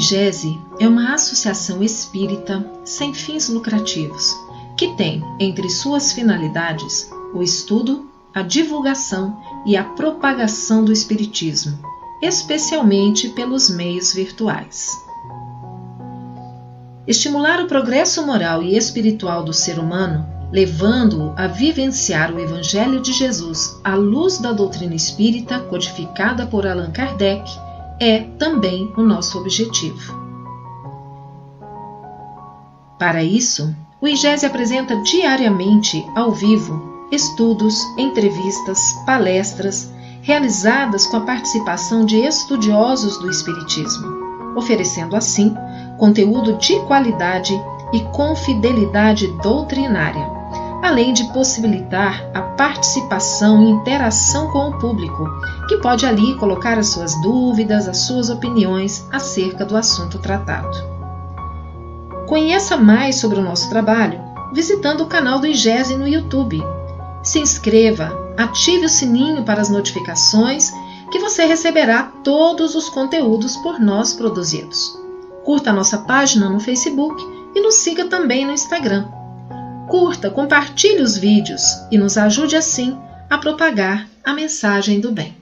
IGESE é uma associação espírita sem fins lucrativos, que tem entre suas finalidades o estudo, a divulgação e a propagação do espiritismo, especialmente pelos meios virtuais. Estimular o progresso moral e espiritual do ser humano, levando-o a vivenciar o Evangelho de Jesus à luz da doutrina espírita codificada por Allan Kardec, é também o nosso objetivo. Para isso, o IGESE apresenta diariamente, ao vivo, estudos, entrevistas, palestras, realizadas com a participação de estudiosos do Espiritismo, oferecendo assim conteúdo de qualidade e com fidelidade doutrinária, além de possibilitar a participação e interação com o público, que pode ali colocar as suas dúvidas, as suas opiniões acerca do assunto tratado. Conheça mais sobre o nosso trabalho visitando o canal do IGESE no YouTube. Se inscreva, ative o sininho para as notificações, que você receberá todos os conteúdos por nós produzidos. Curta a nossa página no Facebook e nos siga também no Instagram. Curta, compartilhe os vídeos e nos ajude assim a propagar a mensagem do bem.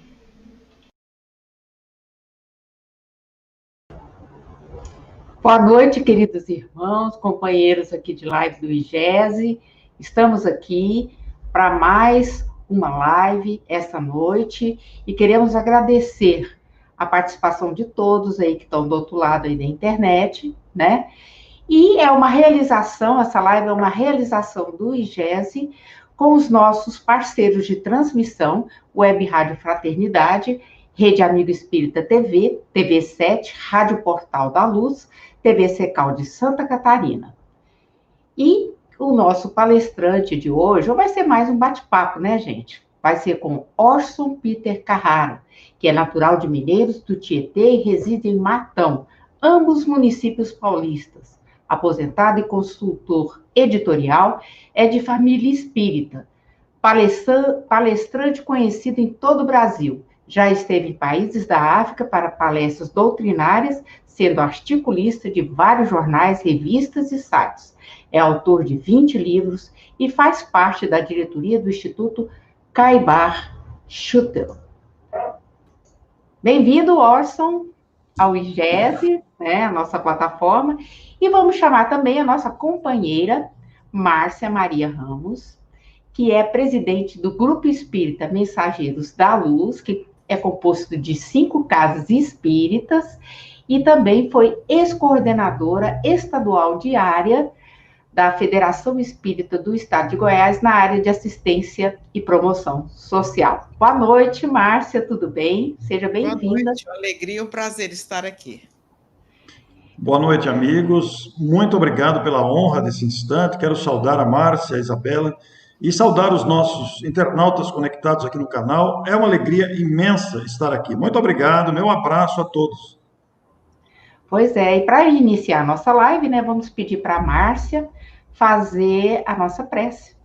Boa noite, queridos irmãos, companheiros aqui de live do IGESE. Estamos aqui para mais uma live esta noite e queremos agradecer a participação de todos aí que estão do outro lado aí da internet, né? E é uma realização, essa live é uma realização do IGESE com os nossos parceiros de transmissão, Web Rádio Fraternidade, Rede Amigo Espírita TV, TV7, Rádio Portal da Luz, TV Secal de Santa Catarina. E o nosso palestrante de hoje vai ser mais um bate-papo, né, gente? Vai ser com Orson Peter Carrara, que é natural de Mineiros do Tietê e reside em Matão, ambos municípios paulistas. Aposentado e consultor editorial, é de família espírita. Palestrante conhecido em todo o Brasil. Já esteve em países da África para palestras doutrinárias, sendo articulista de vários jornais, revistas e sites. É autor de 20 livros e faz parte da diretoria do Instituto Caibar Schutel. Bem-vindo, Orson, ao IGESE, né, a nossa plataforma, e vamos chamar também a nossa companheira, Márcia Maria Ramos, que é presidente do Grupo Espírita Mensageiros da Luz, que é composto de 5 casas espíritas, e também foi ex-coordenadora estadual diária da Federação Espírita do Estado de Goiás na área de assistência e promoção social. Boa noite, Márcia, tudo bem? Seja bem-vinda. Boa noite, uma alegria e um prazer estar aqui. Boa noite, amigos. Muito obrigado pela honra desse instante. Quero saudar a Márcia, a Isabela e saudar os nossos internautas conectados aqui no canal. É uma alegria imensa estar aqui. Muito obrigado, meu abraço a todos. Pois é, e para iniciar a nossa live, né, vamos pedir para a Márcia fazer a nossa prece.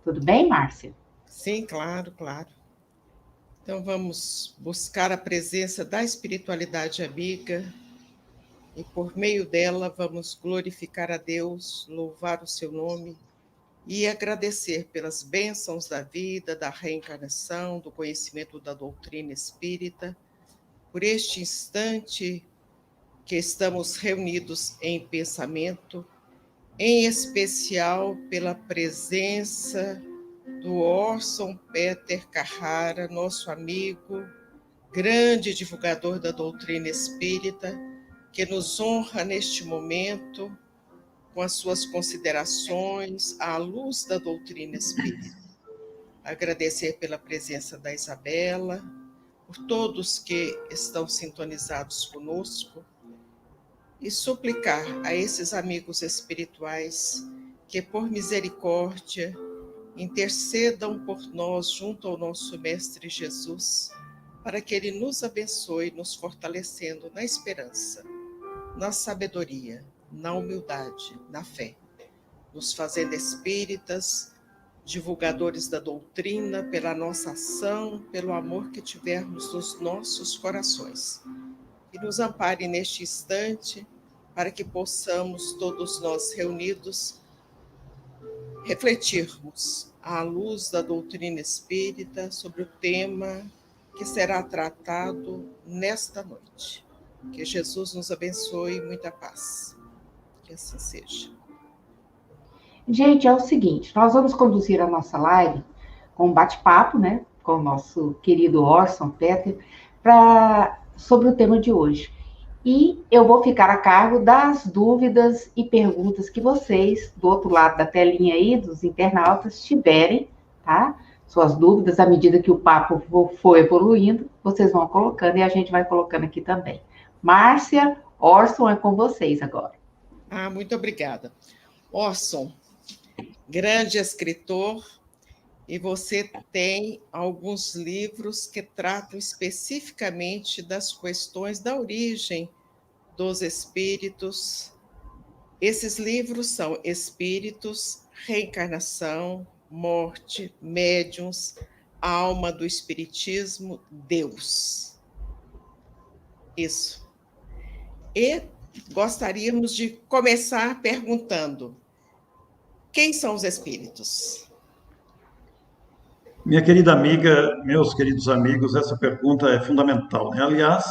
Tudo bem, Márcia? Sim, claro, claro. Então vamos buscar a presença da espiritualidade amiga e por meio dela vamos glorificar a Deus, louvar o seu nome e agradecer pelas bênçãos da vida, da reencarnação, do conhecimento da doutrina espírita, por este instante que estamos reunidos em pensamento, em especial pela presença do Orson Peter Carrara, nosso amigo, grande divulgador da doutrina espírita, que nos honra neste momento com as suas considerações à luz da doutrina espírita. Agradecer pela presença da Isabela, por todos que estão sintonizados conosco, e suplicar a esses amigos espirituais que, por misericórdia, intercedam por nós junto ao nosso Mestre Jesus, para que Ele nos abençoe, nos fortalecendo na esperança, na sabedoria, na humildade, na fé, nos fazendo espíritas, divulgadores da doutrina, pela nossa ação, pelo amor que tivermos nos nossos corações. e nos ampare neste instante, para que possamos, todos nós reunidos, refletirmos à luz da doutrina espírita sobre o tema que será tratado nesta noite. Que Jesus nos abençoe e muita paz. Que assim seja. Gente, é o seguinte, nós vamos conduzir a nossa live com um bate-papo, né, com o nosso querido Orson Peter, sobre o tema de hoje. E eu vou ficar a cargo das dúvidas e perguntas que vocês, do outro lado da telinha aí, dos internautas, tiverem, tá? Suas dúvidas, à medida que o papo for evoluindo, vocês vão colocando e a gente vai colocando aqui também. Márcia, Orson, é com vocês agora. Muito obrigada. Orson, grande escritor, e você tem alguns livros que tratam especificamente das questões da origem dos espíritos. Esses livros são Espíritos, Reencarnação, Morte, Médiuns, Alma do Espiritismo, Deus. Isso. E gostaríamos de começar perguntando: quem são os espíritos? Minha querida amiga, meus queridos amigos, essa pergunta é fundamental, né? Aliás,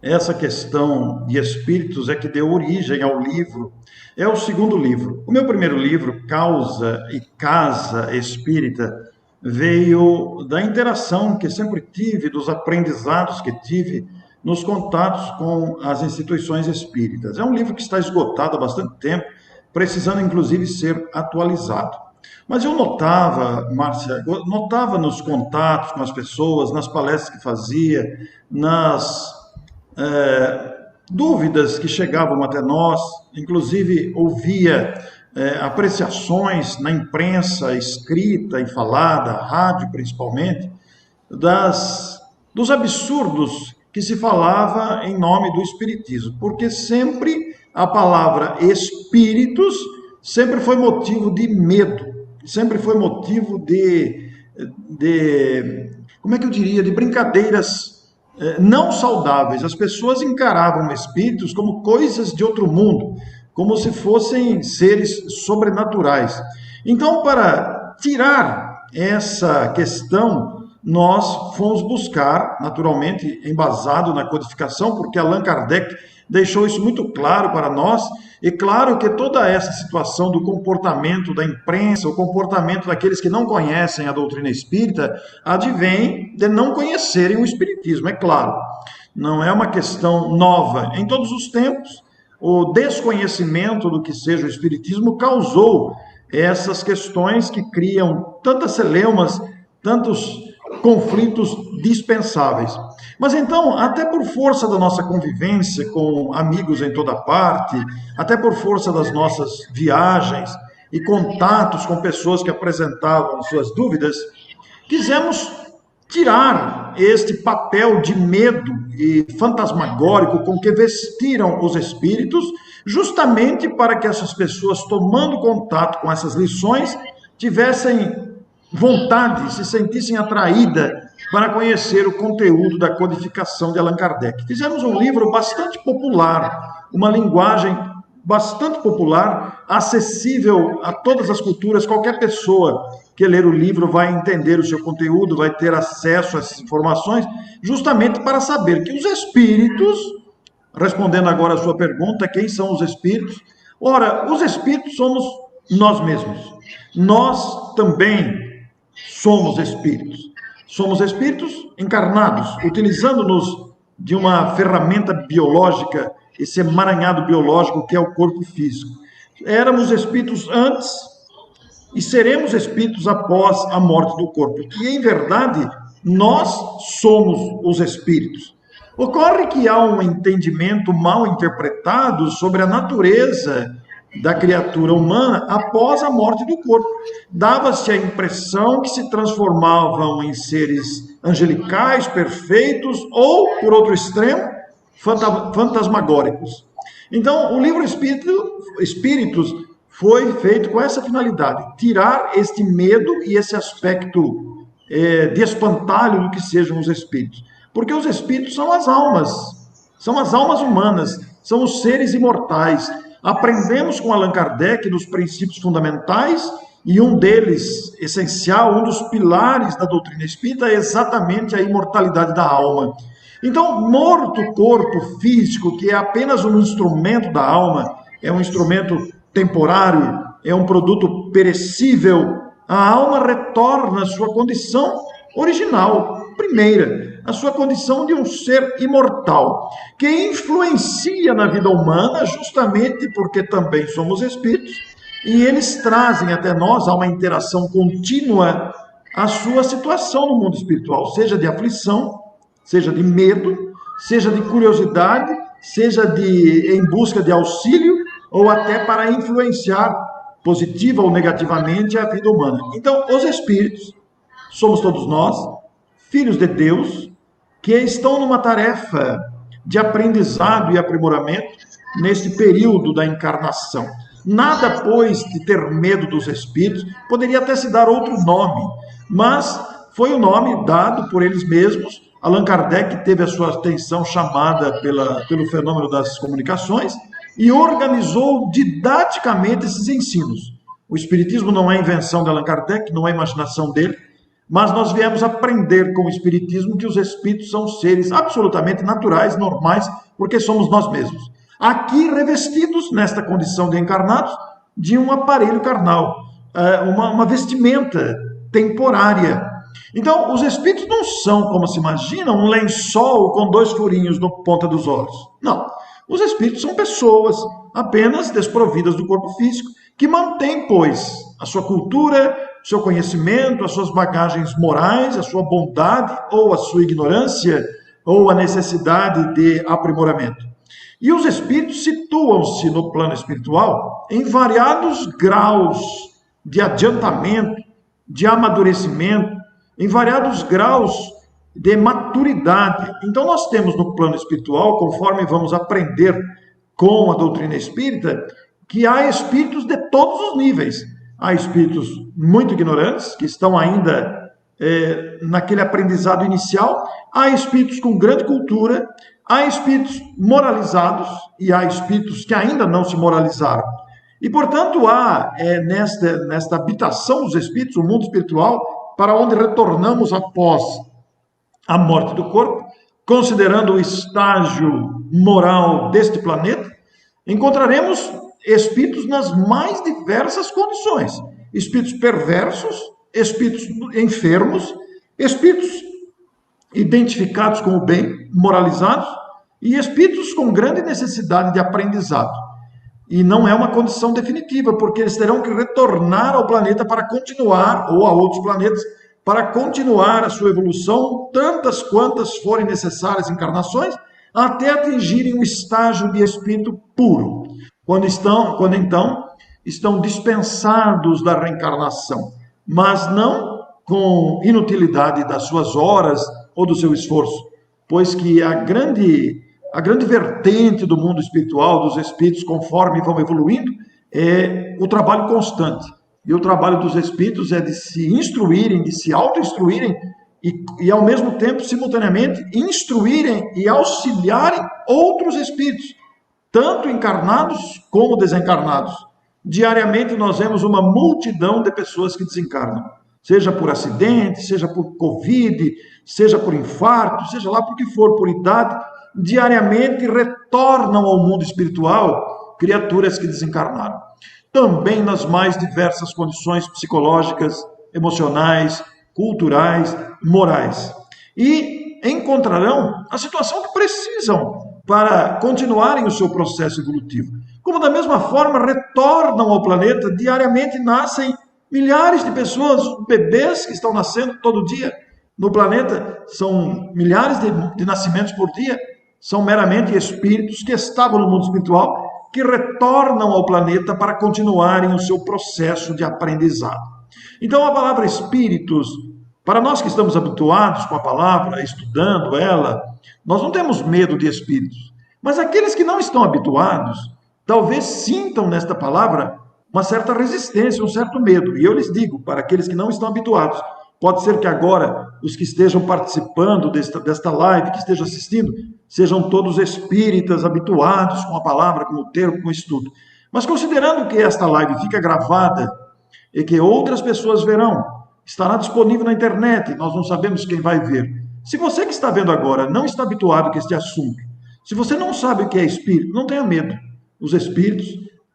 essa questão de espíritos é que deu origem ao livro. É o segundo livro. O meu primeiro livro, Causa e Casa Espírita, veio da interação que sempre tive, dos aprendizados que tive nos contatos com as instituições espíritas. É um livro que está esgotado há bastante tempo, precisando inclusive ser atualizado. Mas eu notava, Márcia, nos contatos com as pessoas, nas palestras que fazia, nas dúvidas que chegavam até nós, inclusive ouvia apreciações na imprensa escrita e falada, rádio principalmente, dos absurdos que se falava em nome do espiritismo, porque sempre a palavra espíritos sempre foi motivo de medo, sempre foi motivo de como é que eu diria, de brincadeiras não saudáveis. As pessoas encaravam espíritos como coisas de outro mundo, como se fossem seres sobrenaturais. Então, para tirar essa questão, nós fomos buscar, naturalmente, embasado na codificação, porque Allan Kardec deixou isso muito claro para nós, e claro que toda essa situação do comportamento da imprensa, o comportamento daqueles que não conhecem a doutrina espírita, advém de não conhecerem o espiritismo, é claro. Não é uma questão nova. Em todos os tempos, o desconhecimento do que seja o espiritismo causou essas questões que criam tantas celeumas, tantos conflitos dispensáveis. Mas então, até por força da nossa convivência com amigos em toda parte, até por força das nossas viagens e contatos com pessoas que apresentavam suas dúvidas, quisemos tirar este papel de medo e fantasmagórico com que vestiram os espíritos, justamente para que essas pessoas, tomando contato com essas lições, tivessem vontade, se sentissem atraídas para conhecer o conteúdo da codificação de Allan Kardec. Fizemos um livro bastante popular, uma linguagem bastante popular, acessível a todas as culturas. Qualquer pessoa que ler o livro vai entender o seu conteúdo, vai ter acesso a essas informações, justamente para saber que os espíritos, respondendo agora a sua pergunta, quem são os espíritos? Ora, os espíritos somos nós mesmos. Nós também somos espíritos. Somos espíritos encarnados, utilizando-nos de uma ferramenta biológica, esse emaranhado biológico que é o corpo físico. Éramos espíritos antes e seremos espíritos após a morte do corpo. E, em verdade, nós somos os espíritos. Ocorre que há um entendimento mal interpretado sobre a natureza da criatura humana após a morte do corpo. Dava-se a impressão que se transformavam em seres angelicais, perfeitos, ou, por outro extremo, fantasmagóricos. Então, o livro Espíritos foi feito com essa finalidade, tirar este medo e esse aspecto de espantalho do que sejam os espíritos. Porque os espíritos são as almas, são as almas humanas, são os seres imortais. Aprendemos com Allan Kardec nos princípios fundamentais, e um deles, essencial, um dos pilares da doutrina espírita, é exatamente a imortalidade da alma. Então, morto o corpo físico, que é apenas um instrumento da alma, é um instrumento temporário, é um produto perecível, a alma retorna à sua condição original, primeira, a sua condição de um ser imortal, que influencia na vida humana justamente porque também somos espíritos, e eles trazem até nós, a uma interação contínua, a sua situação no mundo espiritual, seja de aflição, seja de medo, seja de curiosidade, seja em busca de auxílio, ou até para influenciar positiva ou negativamente a vida humana. Então, os espíritos, somos todos nós, filhos de Deus, que estão numa tarefa de aprendizado e aprimoramento neste período da encarnação. Nada, pois, de ter medo dos espíritos, poderia até se dar outro nome, mas foi o nome dado por eles mesmos. Allan Kardec teve a sua atenção chamada pelo fenômeno das comunicações e organizou didaticamente esses ensinos. O espiritismo não é invenção de Allan Kardec, não é imaginação dele, mas nós viemos aprender com o espiritismo que os espíritos são seres absolutamente naturais, normais, porque somos nós mesmos. Aqui revestidos, nesta condição de encarnados, de um aparelho carnal, uma vestimenta temporária. Então, os espíritos não são, como se imagina, um lençol com 2 furinhos na ponta dos olhos. Não. Os espíritos são pessoas apenas desprovidas do corpo físico, que mantêm, pois, a sua cultura, o seu conhecimento, as suas bagagens morais, a sua bondade ou a sua ignorância, ou a necessidade de aprimoramento. E os espíritos situam-se no plano espiritual em variados graus de adiantamento, de amadurecimento, em variados graus de maturidade. Então nós temos no plano espiritual, conforme vamos aprender com a doutrina espírita, que há espíritos de todos os níveis. Há espíritos muito ignorantes, que estão ainda naquele aprendizado inicial, há espíritos com grande cultura, há espíritos moralizados e há espíritos que ainda não se moralizaram. E, portanto, há nesta habitação dos espíritos, o mundo espiritual, para onde retornamos após a morte do corpo, considerando o estágio moral deste planeta, encontraremos espíritos nas mais diversas condições. Espíritos perversos, espíritos enfermos, espíritos identificados com o bem, moralizados, e espíritos com grande necessidade de aprendizado. E não é uma condição definitiva, porque eles terão que retornar ao planeta para continuar, ou a outros planetas, para continuar a sua evolução, tantas quantas forem necessárias encarnações, até atingirem o estágio de espírito puro, quando então estão dispensados da reencarnação, mas não com inutilidade das suas horas ou do seu esforço, pois que a grande vertente do mundo espiritual, dos espíritos, conforme vão evoluindo, é o trabalho constante. E o trabalho dos espíritos é de se instruírem, de se auto-instruírem e ao mesmo tempo, simultaneamente, instruírem e auxiliarem outros espíritos, tanto encarnados como desencarnados. Diariamente nós vemos uma multidão de pessoas que desencarnam, seja por acidente, seja por Covid, seja por infarto, seja lá por que for, por idade, diariamente retornam ao mundo espiritual criaturas que desencarnaram. Também nas mais diversas condições psicológicas, emocionais, culturais, morais. E encontrarão a situação que precisam para continuarem o seu processo evolutivo. Como da mesma forma retornam ao planeta, diariamente nascem milhares de pessoas, bebês que estão nascendo todo dia no planeta, são milhares de nascimentos por dia, são meramente espíritos que estavam no mundo espiritual, que retornam ao planeta para continuarem o seu processo de aprendizado. Então a palavra espíritos, para nós que estamos habituados com a palavra, estudando ela, nós não temos medo de espíritos, mas aqueles que não estão habituados, talvez sintam nesta palavra uma certa resistência, um certo medo. E eu lhes digo, para aqueles que não estão habituados, Pode ser que agora os que estejam participando desta live, que estejam assistindo, sejam todos espíritas habituados com a palavra, com o termo, com o estudo. Mas considerando que esta live fica gravada e que outras pessoas verão, estará disponível na internet, nós não sabemos quem vai ver. Se você que está vendo agora não está habituado com este assunto, se você não sabe o que é espírito, não tenha medo. Os espíritos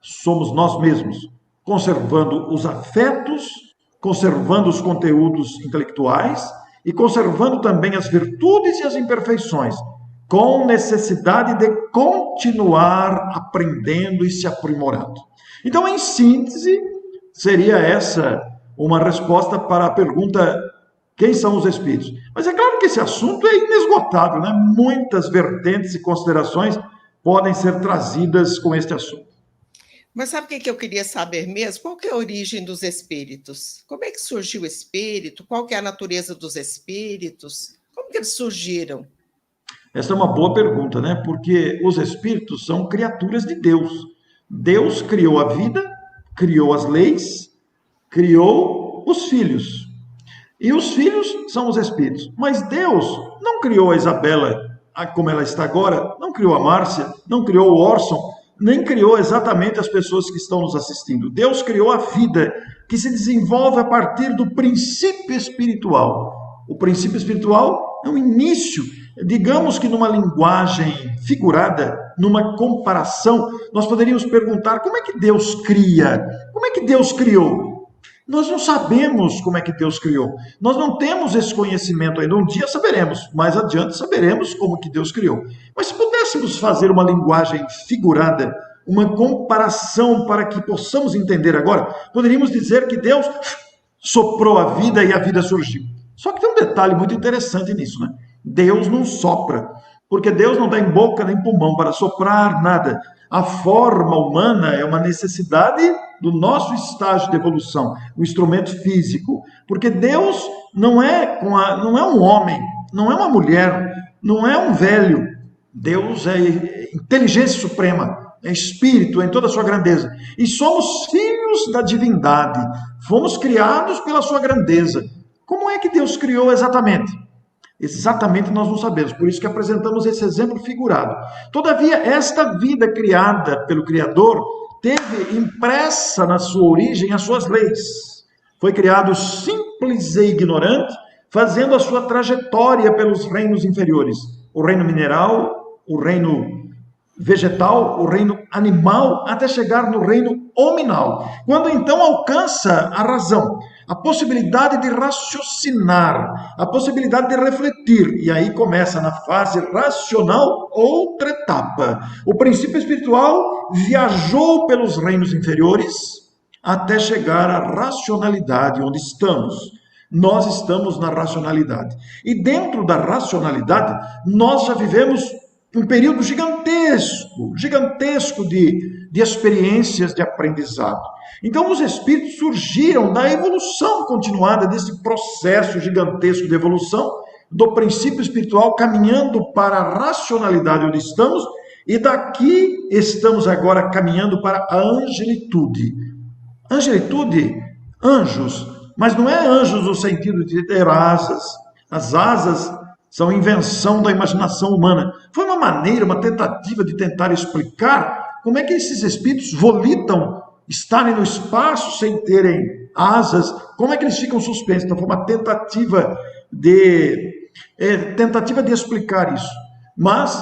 somos nós mesmos, conservando os afetos, conservando os conteúdos intelectuais e conservando também as virtudes e as imperfeições, com necessidade de continuar aprendendo e se aprimorando. Então, em síntese, seria essa uma resposta para a pergunta: quem são os espíritos? Mas é claro que esse assunto é inesgotável, né? Muitas vertentes e considerações podem ser trazidas com este assunto. Mas sabe o que eu queria saber mesmo? Qual que é a origem dos espíritos? Como é que surgiu o espírito? Qual que é a natureza dos espíritos? Como que eles surgiram? Essa é uma boa pergunta, né? Porque os espíritos são criaturas de Deus. Deus criou a vida, criou as leis, criou os filhos. E os filhos são os espíritos. Mas Deus não criou a Isabela como ela está agora, não criou a Márcia, não criou o Orson, nem criou exatamente as pessoas que estão nos assistindo. Deus criou a vida, que se desenvolve a partir do princípio espiritual. O princípio espiritual é um início, digamos que numa linguagem figurada, numa comparação, nós poderíamos perguntar: como é que Deus cria? Como é que Deus criou? Nós não sabemos como é que Deus criou. Nós não temos esse conhecimento ainda. Um dia saberemos, mais adiante saberemos como que Deus criou. Mas se pudéssemos fazer uma linguagem figurada, uma comparação para que possamos entender agora, poderíamos dizer que Deus soprou a vida e a vida surgiu. Só que tem um detalhe muito interessante nisso, né? Deus não sopra, porque Deus não tem boca nem pulmão para soprar nada. A forma humana é uma necessidade do nosso estágio de evolução, o instrumento físico, porque Deus não é um homem, não é uma mulher, não é um velho. Deus é inteligência suprema, é espírito em toda a sua grandeza. E somos filhos da divindade, fomos criados pela sua grandeza. Como é que Deus criou exatamente? Exatamente nós não sabemos, por isso que apresentamos esse exemplo figurado. Todavia, esta vida criada pelo Criador teve impressa na sua origem as suas leis. Foi criado simples e ignorante, fazendo a sua trajetória pelos reinos inferiores. O reino mineral, o reino vegetal, o reino animal, até chegar no reino hominal. Quando então alcança a razão, a possibilidade de raciocinar, a possibilidade de refletir, e aí começa na fase racional outra etapa. O princípio espiritual viajou pelos reinos inferiores até chegar à racionalidade, onde estamos. Nós estamos na racionalidade. E dentro da racionalidade, nós já vivemos um período gigantesco de experiências de aprendizado. Então, os espíritos surgiram da evolução continuada desse processo gigantesco de evolução, do princípio espiritual caminhando para a racionalidade onde estamos, e daqui estamos agora caminhando para a angelitude. Angelitude, anjos, mas não é anjos no sentido de ter asas. As asas são invenção da imaginação humana. Foi uma maneira, uma tentativa de tentar explicar como é que esses espíritos volitam estarem no espaço sem terem asas, como é que eles ficam suspensos. Então foi uma tentativa de explicar isso. Mas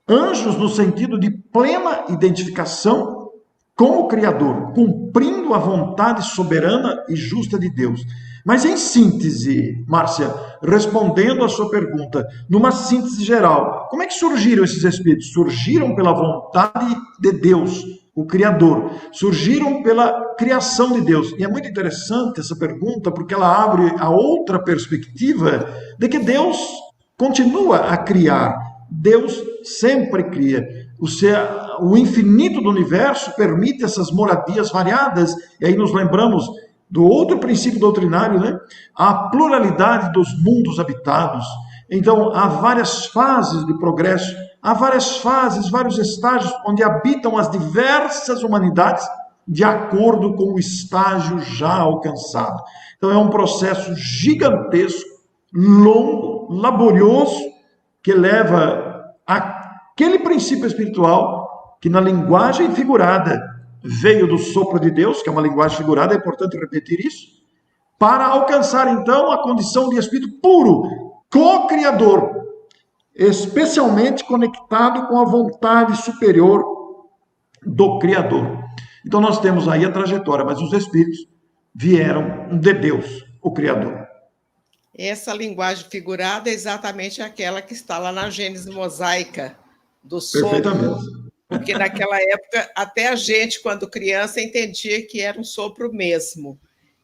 anjos no sentido de plena identificação com o Criador, cumprindo a vontade soberana e justa de Deus. Mas em síntese, Márcia, respondendo a sua pergunta, numa síntese geral, como é que surgiram esses espíritos? Surgiram pela vontade de Deus, o Criador. Surgiram pela criação de Deus. E é muito interessante essa pergunta, porque ela abre a outra perspectiva de que Deus continua a criar. Deus sempre cria. O infinito do universo permite essas moradias variadas. E aí nos lembramos do outro princípio doutrinário, né? A pluralidade dos mundos habitados. Então, há várias fases de progresso, há várias fases, vários estágios onde habitam as diversas humanidades de acordo com o estágio já alcançado. Então é um processo gigantesco, longo, laborioso, que leva aquele princípio espiritual que na linguagem figurada veio do sopro de Deus, que é uma linguagem figurada, é importante repetir isso, para alcançar então a condição de espírito puro, co-criador, especialmente conectado com a vontade superior do Criador. Então nós temos aí a trajetória, mas os espíritos vieram de Deus, o Criador. Essa linguagem figurada é exatamente aquela que está lá na Gênese mosaica do sopro. Perfeitamente. Porque naquela época, até a gente, quando criança, entendia que era um sopro mesmo.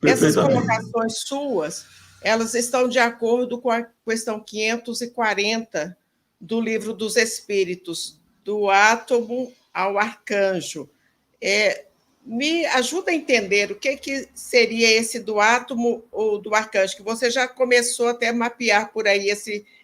Essas colocações suas, elas estão de acordo com a questão 540 do Livro dos Espíritos, do átomo ao arcanjo. Me ajuda a entender o que seria esse do átomo ou do arcanjo, que você já começou até a mapear por aí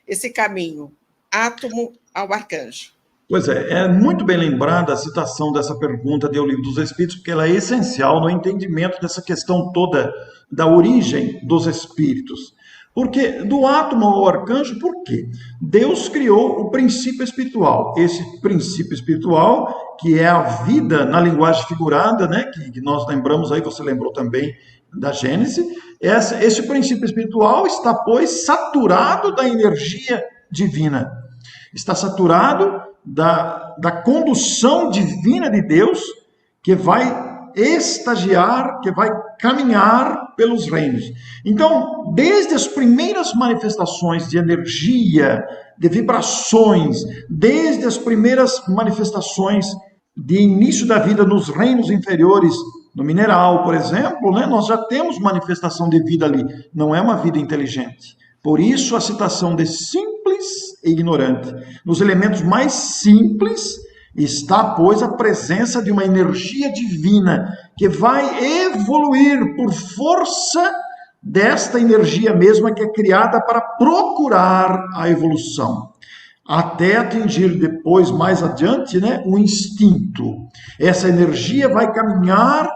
esse caminho, átomo ao arcanjo. Pois é muito bem lembrada a citação dessa pergunta do Livro dos Espíritos, porque ela é essencial no entendimento dessa questão toda da origem dos espíritos. Porque do átomo ao arcanjo, por quê? Deus criou o princípio espiritual. Esse princípio espiritual, que é a vida na linguagem figurada, né, que nós lembramos aí, você lembrou também da Gênese, esse princípio espiritual está, pois, saturado da energia divina. Está saturado da condução divina de Deus, que vai estagiar, que vai caminhar pelos reinos. Então, desde as primeiras manifestações de energia, de vibrações, desde as primeiras manifestações de início da vida nos reinos inferiores, no mineral, por exemplo, né, nós já temos manifestação de vida ali. Não é uma vida inteligente. Por isso, a citação de simples e ignorante. Nos elementos mais simples está, pois, a presença de uma energia divina que vai evoluir por força desta energia mesma que é criada para procurar a evolução, até atingir depois, mais adiante, né, o instinto. Essa energia vai caminhar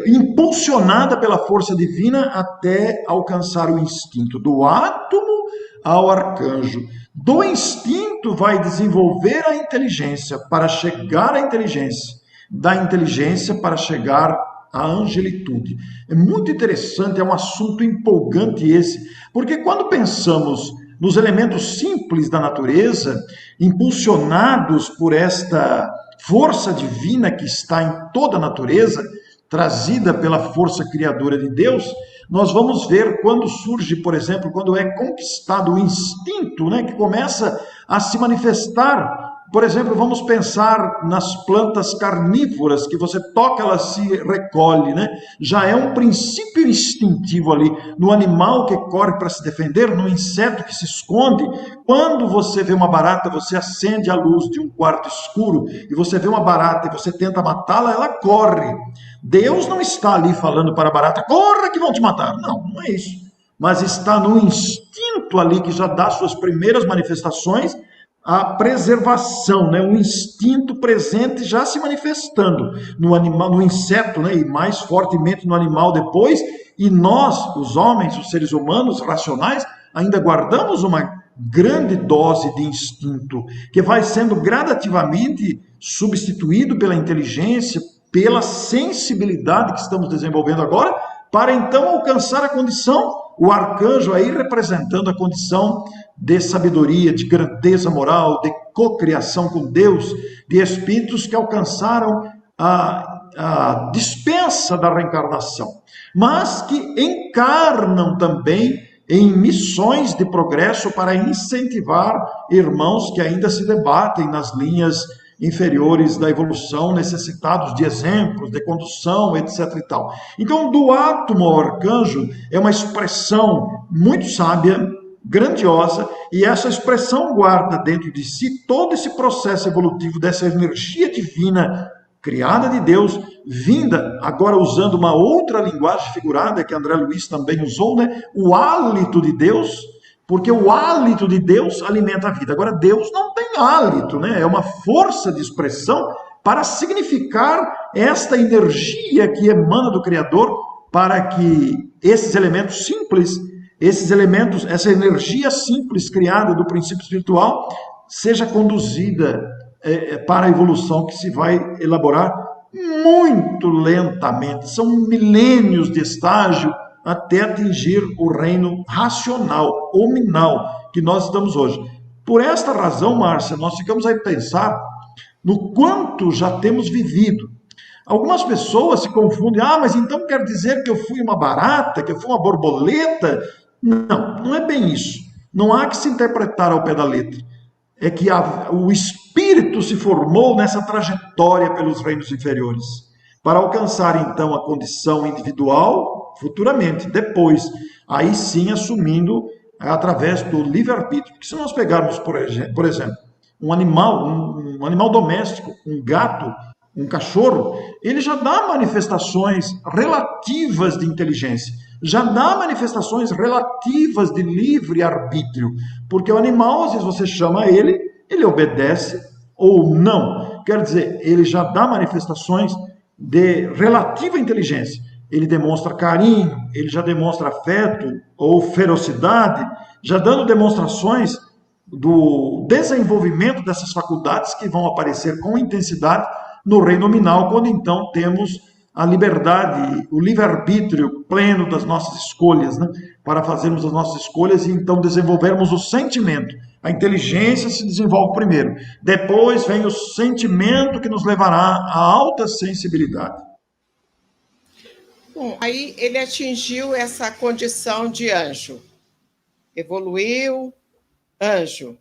impulsionada pela força divina até alcançar o instinto, do átomo ao arcanjo. Do instinto vai desenvolver a inteligência para chegar à inteligência, da inteligência para chegar à angelitude. É muito interessante, é um assunto empolgante esse, porque quando pensamos nos elementos simples da natureza, impulsionados por esta força divina que está em toda a natureza, trazida pela força criadora de Deus, nós vamos ver quando surge, por exemplo, quando é conquistado o instinto, né, que começa a se manifestar. Por exemplo, vamos pensar nas plantas carnívoras, que você toca, ela se recolhe, né? Já é um princípio instintivo ali, no animal que corre para se defender, no inseto que se esconde. Quando você vê uma barata, você acende a luz de um quarto escuro, e você vê uma barata e você tenta matá-la, ela corre. Deus não está ali falando para a barata, corra que vão te matar. Não, não é isso. Mas está no instinto ali, que já dá suas primeiras manifestações, a preservação, né? O instinto presente já se manifestando no animal, no inseto, né? E mais fortemente no animal depois, e nós, os homens, os seres humanos racionais, ainda guardamos uma grande dose de instinto, que vai sendo gradativamente substituído pela inteligência, pela sensibilidade que estamos desenvolvendo agora, para então alcançar a condição, o arcanjo aí representando a condição de sabedoria, de grandeza moral, de cocriação com Deus, de espíritos que alcançaram a dispensa da reencarnação, mas que encarnam também em missões de progresso para incentivar irmãos que ainda se debatem nas linhas inferiores da evolução, necessitados de exemplos, de condução, etc. e tal. Então, do átomo ao arcanjo é uma expressão muito sábia, grandiosa, e essa expressão guarda dentro de si todo esse processo evolutivo dessa energia divina criada de Deus, vinda, agora usando uma outra linguagem figurada que André Luiz também usou, né? O hálito de Deus, porque o hálito de Deus alimenta a vida. Agora, Deus não tem hálito, né? É uma força de expressão para significar esta energia que emana do Criador, para que esses elementos simples, essa energia simples criada do princípio espiritual, seja conduzida para a evolução que se vai elaborar muito lentamente. São milênios de estágio até atingir o reino racional, hominal, que nós estamos hoje. Por esta razão, Márcia, nós ficamos a pensar no quanto já temos vivido. Algumas pessoas se confundem, mas então quer dizer que eu fui uma barata, que eu fui uma borboleta? Não, não é bem isso. Não há que se interpretar ao pé da letra. É que o espírito se formou nessa trajetória pelos reinos inferiores, para alcançar então a condição individual futuramente, depois, aí sim assumindo através do livre-arbítrio. Porque se nós pegarmos, por exemplo, um animal doméstico, um gato, um cachorro, ele já dá manifestações relativas de inteligência, já dá manifestações relativas de livre-arbítrio, porque o animal, às vezes você chama ele obedece ou não. Quer dizer, ele já dá manifestações de relativa inteligência. Ele demonstra carinho, ele já demonstra afeto ou ferocidade, já dando demonstrações do desenvolvimento dessas faculdades que vão aparecer com intensidade no reino nominal, quando então temos a liberdade, o livre-arbítrio pleno das nossas escolhas, né? Para fazermos as nossas escolhas e então desenvolvermos o sentimento. A inteligência se desenvolve primeiro, depois vem o sentimento que nos levará à alta sensibilidade. Bom, aí ele atingiu essa condição de anjo, evoluiu, anjo. O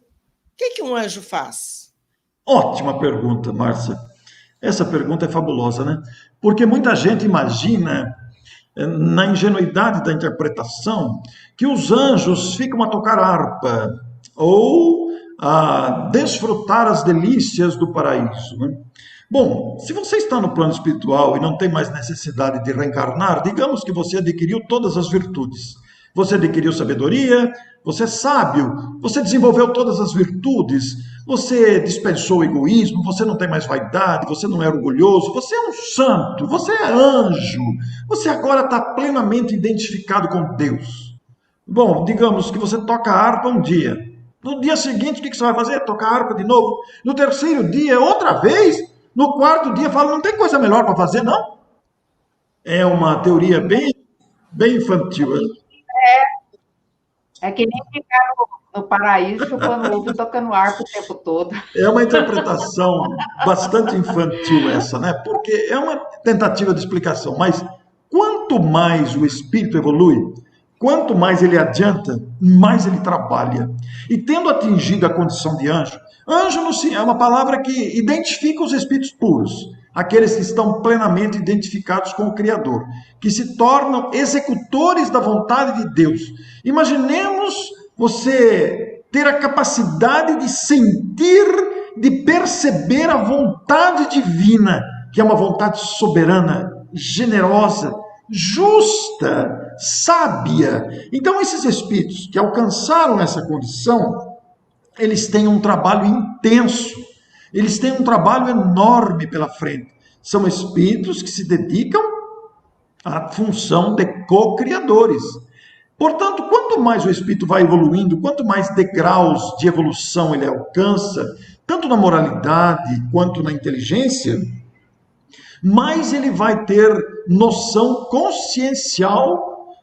que um anjo faz? Ótima pergunta, Márcia. Essa pergunta é fabulosa, né? Porque muita gente imagina, na ingenuidade da interpretação, que os anjos ficam a tocar harpa ou a desfrutar as delícias do paraíso, né? Bom, se você está no plano espiritual e não tem mais necessidade de reencarnar, digamos que você adquiriu todas as virtudes. Você adquiriu sabedoria, você é sábio, você desenvolveu todas as virtudes, você dispensou o egoísmo, você não tem mais vaidade, você não é orgulhoso, você é um santo, você é anjo, você agora está plenamente identificado com Deus. Bom, digamos que você toca a harpa um dia. No dia seguinte, o que você vai fazer? Tocar a harpa de novo. No terceiro dia, outra vez. No quarto dia, fala, não tem coisa melhor para fazer, não? É uma teoria bem infantil. É que nem ficar no paraíso chupando ovo e tocando harpa o tempo todo. É uma interpretação bastante infantil essa, né? Porque é uma tentativa de explicação, mas quanto mais o espírito evolui, quanto mais ele adianta, mais ele trabalha. E tendo atingido a condição de anjo, anjo é uma palavra que identifica os espíritos puros, aqueles que estão plenamente identificados com o Criador, que se tornam executores da vontade de Deus. Imaginemos você ter a capacidade de sentir, de perceber a vontade divina, que é uma vontade soberana, generosa, justa, sábia. Então, esses espíritos que alcançaram essa condição, eles têm um trabalho intenso, eles têm um trabalho enorme pela frente. São espíritos que se dedicam à função de co-criadores. Portanto, quanto mais o espírito vai evoluindo, quanto mais degraus de evolução ele alcança, tanto na moralidade quanto na inteligência, mais ele vai ter noção consciencial,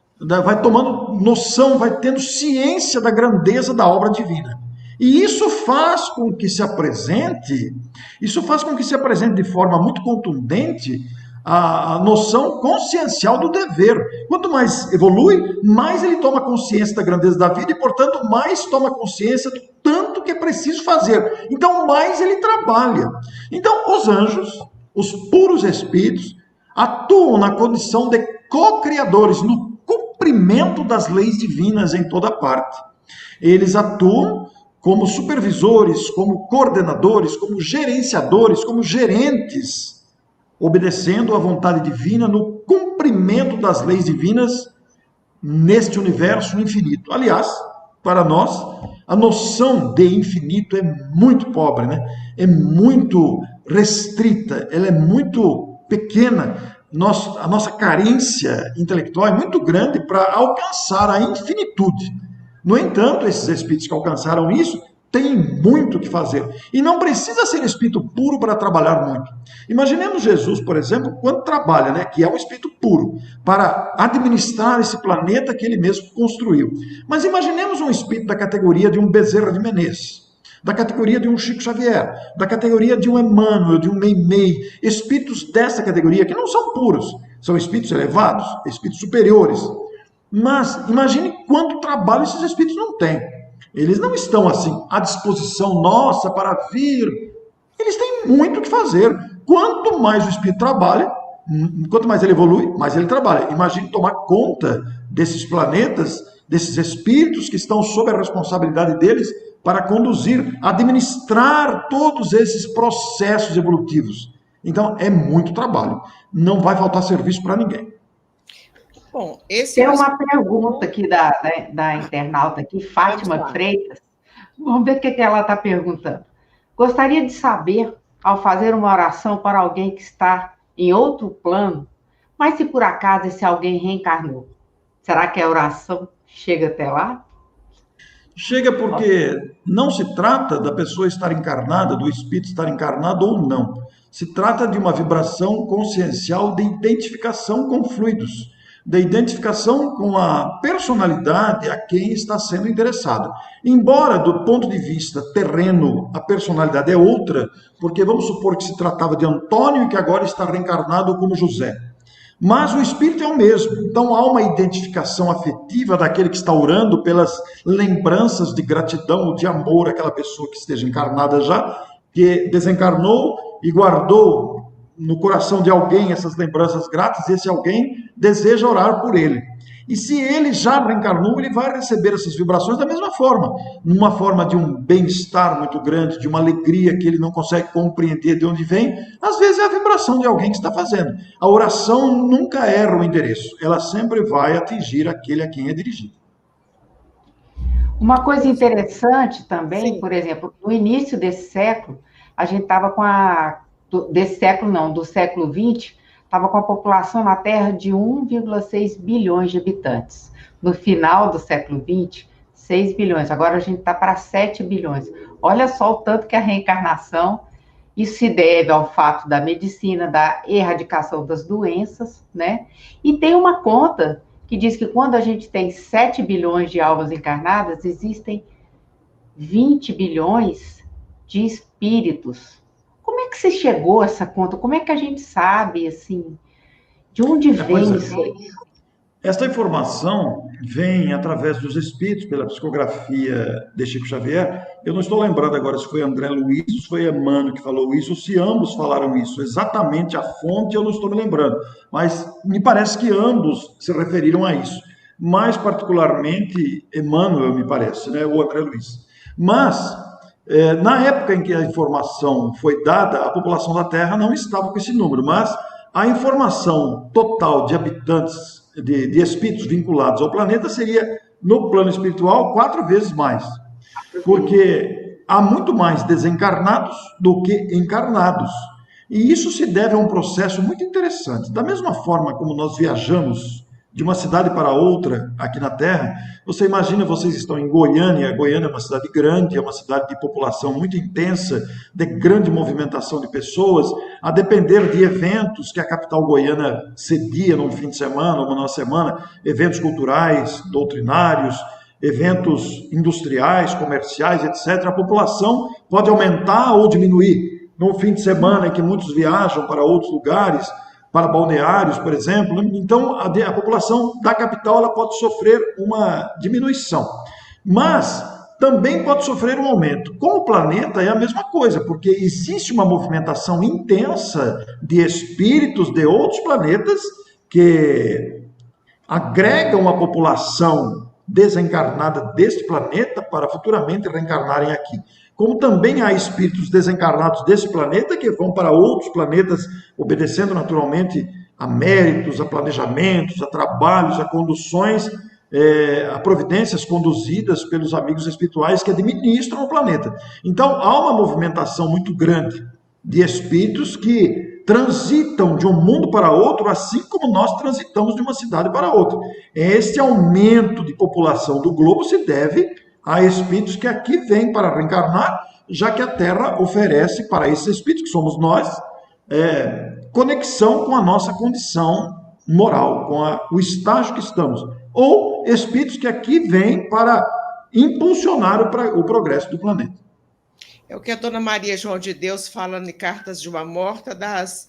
vai tomando noção, vai tendo ciência da grandeza da obra divina. E isso faz com que se apresente de forma muito contundente a noção consciencial do dever. Quanto mais evolui, mais ele toma consciência da grandeza da vida e, portanto, mais toma consciência do tanto que é preciso fazer. Então, mais ele trabalha. Então, os anjos, os puros espíritos, atuam na condição de co-criadores, no cumprimento das leis divinas em toda parte. Eles atuam como supervisores, como coordenadores, como gerenciadores, como gerentes, obedecendo à vontade divina no cumprimento das leis divinas neste universo infinito. Aliás, para nós, a noção de infinito é muito pobre, né? É muito restrita, ela é muito pequena. A nossa carência intelectual é muito grande para alcançar a infinitude. No entanto, esses espíritos que alcançaram isso têm muito o que fazer. E não precisa ser espírito puro para trabalhar muito. Imaginemos Jesus, por exemplo, quando trabalha, né, que é um espírito puro, para administrar esse planeta que ele mesmo construiu. Mas imaginemos um espírito da categoria de um Bezerra de Menezes, da categoria de um Chico Xavier, da categoria de um Emmanuel, de um Meimei, espíritos dessa categoria que não são puros, são espíritos elevados, espíritos superiores. Mas imagine quanto trabalho esses espíritos não têm. Eles não estão assim à disposição nossa para vir. Eles têm muito o que fazer. Quanto mais o espírito trabalha, quanto mais ele evolui, mais ele trabalha. Imagine tomar conta desses planetas, desses espíritos que estão sob a responsabilidade deles para conduzir, administrar todos esses processos evolutivos. Então, é muito trabalho. Não vai faltar serviço para ninguém. Bom, tem uma pergunta aqui da internauta aqui, Fátima Freitas. Vamos ver o que ela está perguntando. Gostaria de saber, ao fazer uma oração para alguém que está em outro plano, mas se por acaso esse alguém reencarnou, será que a oração chega até lá? Chega porque não se trata da pessoa estar encarnada, do espírito estar encarnado ou não. Se trata de uma vibração consciencial de identificação com fluidos, de identificação com a personalidade a quem está sendo interessado. Embora, do ponto de vista terreno, a personalidade é outra, porque vamos supor que se tratava de Antônio e que agora está reencarnado como José. Mas o espírito é o mesmo, então há uma identificação afetiva daquele que está orando pelas lembranças de gratidão ou de amor àquela pessoa que esteja encarnada já, que desencarnou e guardou no coração de alguém essas lembranças gratas, e esse alguém deseja orar por ele. E se ele já reencarnou, ele vai receber essas vibrações da mesma forma, numa forma de um bem-estar muito grande, de uma alegria que ele não consegue compreender de onde vem. Às vezes é a vibração de alguém que está fazendo. A oração nunca erra o endereço, ela sempre vai atingir aquele a quem é dirigida. Uma coisa interessante também, sim, por exemplo, no início desse século, a gente estava do século XX, estava com a população na Terra de 1,6 bilhões de habitantes. No final do século XX, 6 bilhões. Agora a gente está para 7 bilhões. Olha só o tanto que a reencarnação, isso se deve ao fato da medicina, da erradicação das doenças, né? E tem uma conta que diz que quando a gente tem 7 bilhões de almas encarnadas, existem 20 bilhões de espíritos. Como é que você chegou a essa conta? Como é que a gente sabe, assim, de onde vem isso aí? Esta informação vem através dos espíritos, pela psicografia de Chico Xavier. Eu não estou lembrando agora se foi André Luiz, se foi Emmanuel que falou isso, ou se ambos falaram isso. Exatamente a fonte eu não estou me lembrando, mas me parece que ambos se referiram a isso. Mais particularmente Emmanuel, me parece, né? Ou André Luiz. Mas na época em que a informação foi dada, a população da Terra não estava com esse número, mas a informação total de habitantes, de espíritos vinculados ao planeta seria, no plano espiritual, 4 vezes mais. Porque há muito mais desencarnados do que encarnados. E isso se deve a um processo muito interessante. Da mesma forma como nós viajamos de uma cidade para outra aqui na Terra, você imagina, vocês estão em Goiânia. Goiânia é uma cidade grande, é uma cidade de população muito intensa, de grande movimentação de pessoas, a depender de eventos que a capital goiana cedia num fim de semana, ou numa semana, eventos culturais, doutrinários, eventos industriais, comerciais, etc. A população pode aumentar ou diminuir. Num fim de semana em que muitos viajam para outros lugares, para balneários, por exemplo, então a população da capital ela pode sofrer uma diminuição, mas também pode sofrer um aumento. Com o planeta é a mesma coisa, porque existe uma movimentação intensa de espíritos de outros planetas que agregam a população desencarnada deste planeta para futuramente reencarnarem aqui. Como também há espíritos desencarnados desse planeta que vão para outros planetas, obedecendo naturalmente a méritos, a planejamentos, a trabalhos, a conduções a providências conduzidas pelos amigos espirituais que administram o planeta. Então, há uma movimentação muito grande de espíritos que transitam de um mundo para outro, assim como nós transitamos de uma cidade para outra. Este aumento de população do globo se deve a espíritos que aqui vêm para reencarnar, já que a Terra oferece para esses espíritos, que somos nós, conexão com a nossa condição moral, com o estágio que estamos. Ou espíritos que aqui vêm para impulsionar o progresso do planeta. É o que a Dona Maria João de Deus fala em Cartas de uma Morta das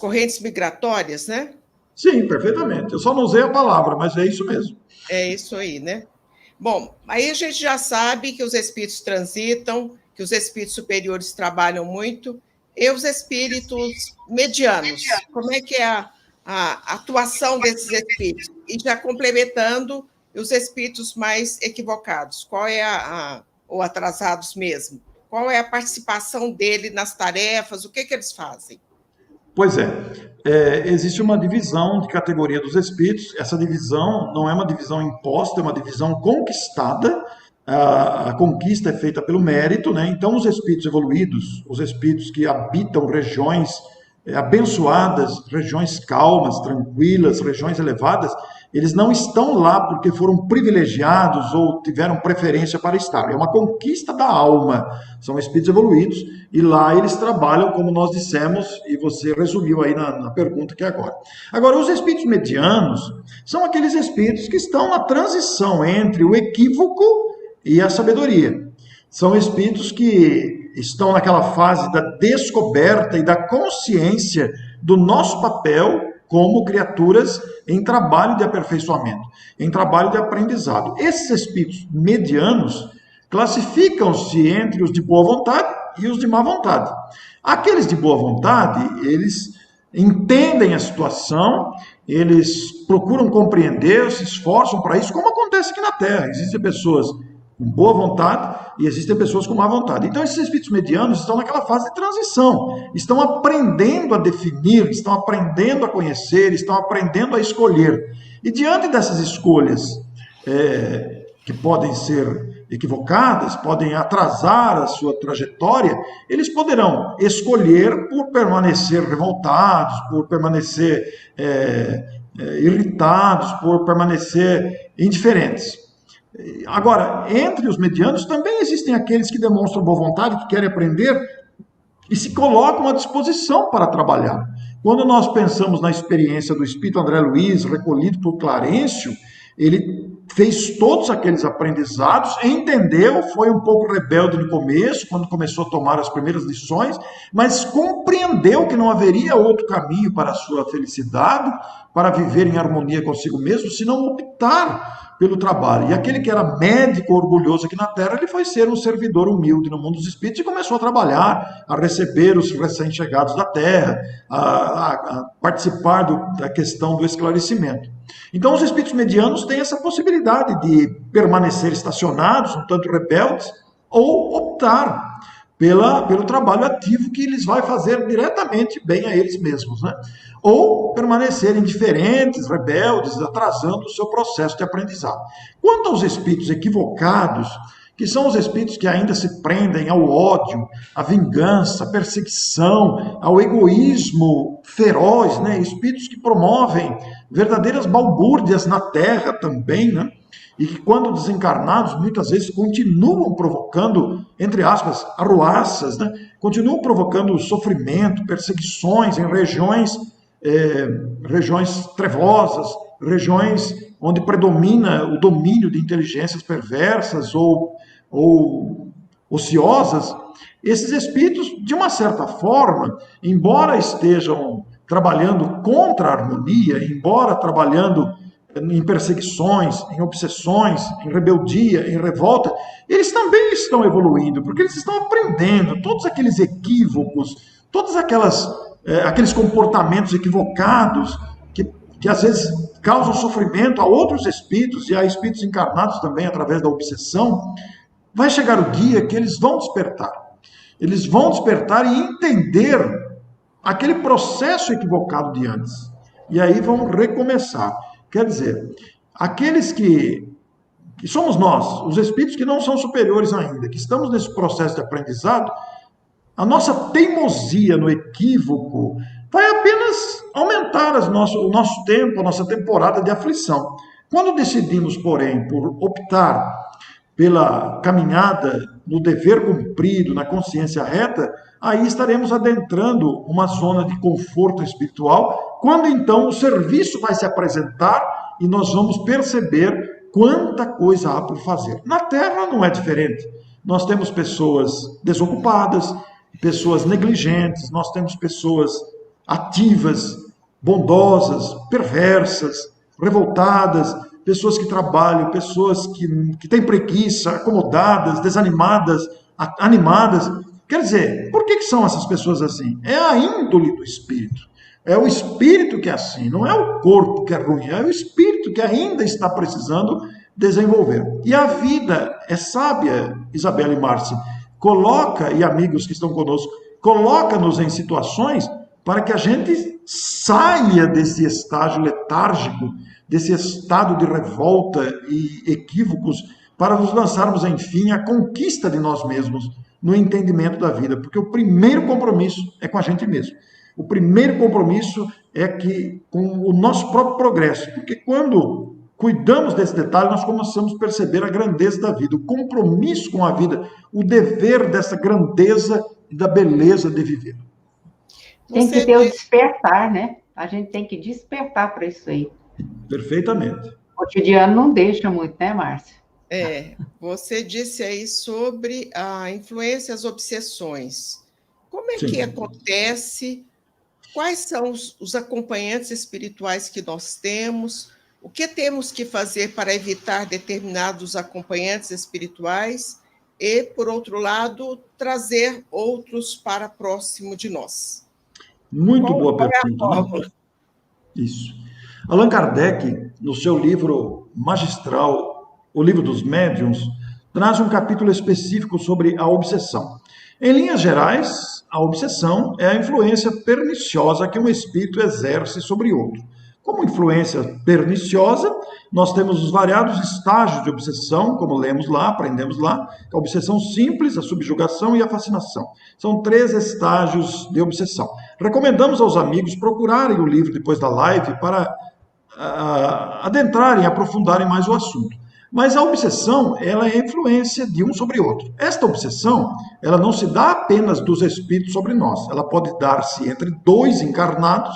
correntes migratórias, né? Sim, perfeitamente. Eu só não usei a palavra, mas é isso mesmo. É isso aí, né? Bom, aí a gente já sabe que os espíritos transitam, que os espíritos superiores trabalham muito, e os espíritos medianos, como é que é a atuação desses espíritos? E já complementando, os espíritos mais equivocados, qual é ou atrasados mesmo, qual é a participação dele nas tarefas, o que eles fazem? Pois existe uma divisão de categoria dos espíritos. Essa divisão não é uma divisão imposta, é uma divisão conquistada. A conquista é feita pelo mérito, né? Então, os espíritos evoluídos, os espíritos que habitam regiões abençoadas, regiões calmas, tranquilas, regiões elevadas, eles não estão lá porque foram privilegiados ou tiveram preferência para estar. É uma conquista da alma. São espíritos evoluídos e lá eles trabalham, como nós dissemos, e você resumiu aí na pergunta que é agora. Agora, os espíritos medianos são aqueles espíritos que estão na transição entre o equívoco e a sabedoria. São espíritos que estão naquela fase da descoberta e da consciência do nosso papel como criaturas em trabalho de aperfeiçoamento, em trabalho de aprendizado. Esses espíritos medianos classificam-se entre os de boa vontade e os de má vontade. Aqueles de boa vontade, eles entendem a situação, eles procuram compreender, se esforçam para isso, como acontece aqui na Terra. Existem pessoas com boa vontade e existem pessoas com má vontade. Então, esses espíritos medianos estão naquela fase de transição, estão aprendendo a definir, estão aprendendo a conhecer, estão aprendendo a escolher. E diante dessas escolhas, que podem ser equivocadas, podem atrasar a sua trajetória, eles poderão escolher por permanecer revoltados, por permanecer irritados, por permanecer indiferentes. Agora, entre os medianos também existem aqueles que demonstram boa vontade, que querem aprender e se colocam à disposição para trabalhar. Quando nós pensamos na experiência do espírito André Luiz, recolhido por Clarencio, ele fez todos aqueles aprendizados, entendeu, foi um pouco rebelde no começo, quando começou a tomar as primeiras lições, mas compreendeu que não haveria outro caminho para a sua felicidade, para viver em harmonia consigo mesmo, senão optar pelo trabalho. E aquele que era médico orgulhoso aqui na Terra, ele foi ser um servidor humilde no mundo dos espíritos e começou a trabalhar, a receber os recém-chegados da Terra, a participar da questão do esclarecimento. Então, os espíritos medianos têm essa possibilidade de permanecer estacionados, um tanto rebeldes, ou optar pelo trabalho ativo que lhes vai fazer diretamente bem a eles mesmos, né? Ou permanecer indiferentes, rebeldes, atrasando o seu processo de aprendizado. Quanto aos espíritos equivocados, que são os espíritos que ainda se prendem ao ódio, à vingança, à perseguição, ao egoísmo feroz, né? Espíritos que promovem verdadeiras balbúrdias na Terra também, né? E que, quando desencarnados, muitas vezes continuam provocando, entre aspas, arruaças, né? Continuam provocando sofrimento, perseguições em regiões trevosas, regiões onde predomina o domínio de inteligências perversas ou ociosas. Esses espíritos, de uma certa forma, embora estejam trabalhando contra a harmonia, embora trabalhando em perseguições, em obsessões, em rebeldia, em revolta, eles também estão evoluindo, porque eles estão aprendendo todos aqueles equívocos, todos aqueles comportamentos equivocados que às vezes causam sofrimento a outros espíritos e a espíritos encarnados também através da obsessão. Vai chegar o dia que eles vão despertar. Eles vão despertar e entender aquele processo equivocado de antes. E aí vão recomeçar. Quer dizer, aqueles que somos nós, os espíritos que não são superiores ainda, que estamos nesse processo de aprendizado, a nossa teimosia no equívoco vai apenas aumentar o nosso tempo, a nossa temporada de aflição. Quando decidimos, porém, por optar pela caminhada no dever cumprido, na consciência reta, aí estaremos adentrando uma zona de conforto espiritual, quando então o serviço vai se apresentar e nós vamos perceber quanta coisa há por fazer. Na Terra não é diferente. Nós temos pessoas desocupadas, pessoas negligentes, nós temos pessoas ativas, bondosas, perversas, revoltadas, pessoas que trabalham, pessoas que têm preguiça, acomodadas, desanimadas, animadas. Quer dizer, por que são essas pessoas assim? É a índole do espírito. É o espírito que é assim, não é o corpo que é ruim, é o espírito que ainda está precisando desenvolver. E a vida é sábia, Isabela e Márcia, coloca, e amigos que estão conosco, coloca-nos em situações para que a gente saia desse estágio letárgico, desse estado de revolta e equívocos, para nos lançarmos, enfim, à conquista de nós mesmos, no entendimento da vida. Porque o primeiro compromisso é com a gente mesmo. O primeiro compromisso é com o nosso próprio progresso. Porque quando cuidamos desse detalhe, nós começamos a perceber a grandeza da vida, o compromisso com a vida, o dever dessa grandeza e da beleza de viver. Tem que ter o despertar, né? A gente tem que despertar para isso aí. Perfeitamente. O cotidiano não deixa muito, né, Márcia? Você disse aí sobre a influência, as obsessões. Como é que acontece? Quais são os acompanhantes espirituais que nós temos? O que temos que fazer para evitar determinados acompanhantes espirituais? E, por outro lado, trazer outros para próximo de nós? Muito boa pergunta. Isso. Allan Kardec, no seu livro magistral, O Livro dos Médiuns, traz um capítulo específico sobre a obsessão. Em linhas gerais, a obsessão é a influência perniciosa que um espírito exerce sobre outro. Como influência perniciosa, nós temos os variados estágios de obsessão, como lemos lá, aprendemos lá, a obsessão simples, a subjugação e a fascinação. São 3 estágios de obsessão. Recomendamos aos amigos procurarem o livro depois da live para adentrarem, aprofundarem mais o assunto. Mas a obsessão, ela é a influência de um sobre outro. Esta obsessão, ela não se dá apenas dos espíritos sobre nós, ela pode dar-se entre 2 encarnados.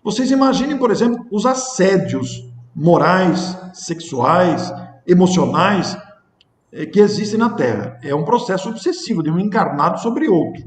Vocês imaginem, por exemplo, os assédios morais, sexuais, emocionais que existem na Terra. É um processo obsessivo de um encarnado sobre outro.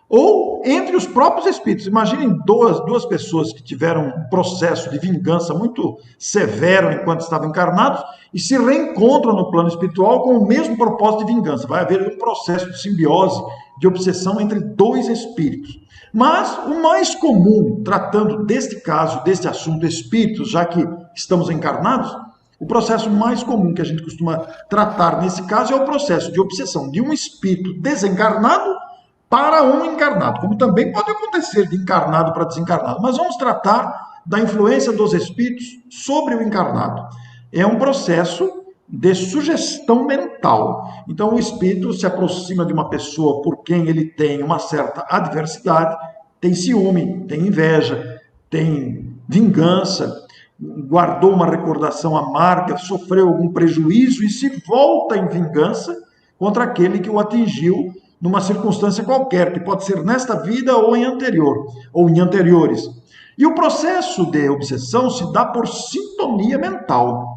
Ou entre os próprios espíritos. Imaginem duas pessoas que tiveram um processo de vingança muito severo enquanto estavam encarnados e se reencontram no plano espiritual com o mesmo propósito de vingança. Vai haver um processo de simbiose, de obsessão entre 2 espíritos. Mas o mais comum, tratando deste caso, deste assunto, espíritos, já que estamos encarnados, o processo mais comum que a gente costuma tratar nesse caso é o processo de obsessão de um espírito desencarnado para um encarnado, como também pode acontecer de encarnado para desencarnado. Mas vamos tratar da influência dos espíritos sobre o encarnado. É um processo de sugestão mental. Então, o espírito se aproxima de uma pessoa por quem ele tem uma certa adversidade, tem ciúme, tem inveja, tem vingança, guardou uma recordação amarga, sofreu algum prejuízo e se volta em vingança contra aquele que o atingiu numa circunstância qualquer, que pode ser nesta vida ou em anterior, ou em anteriores. E o processo de obsessão se dá por sintonia mental.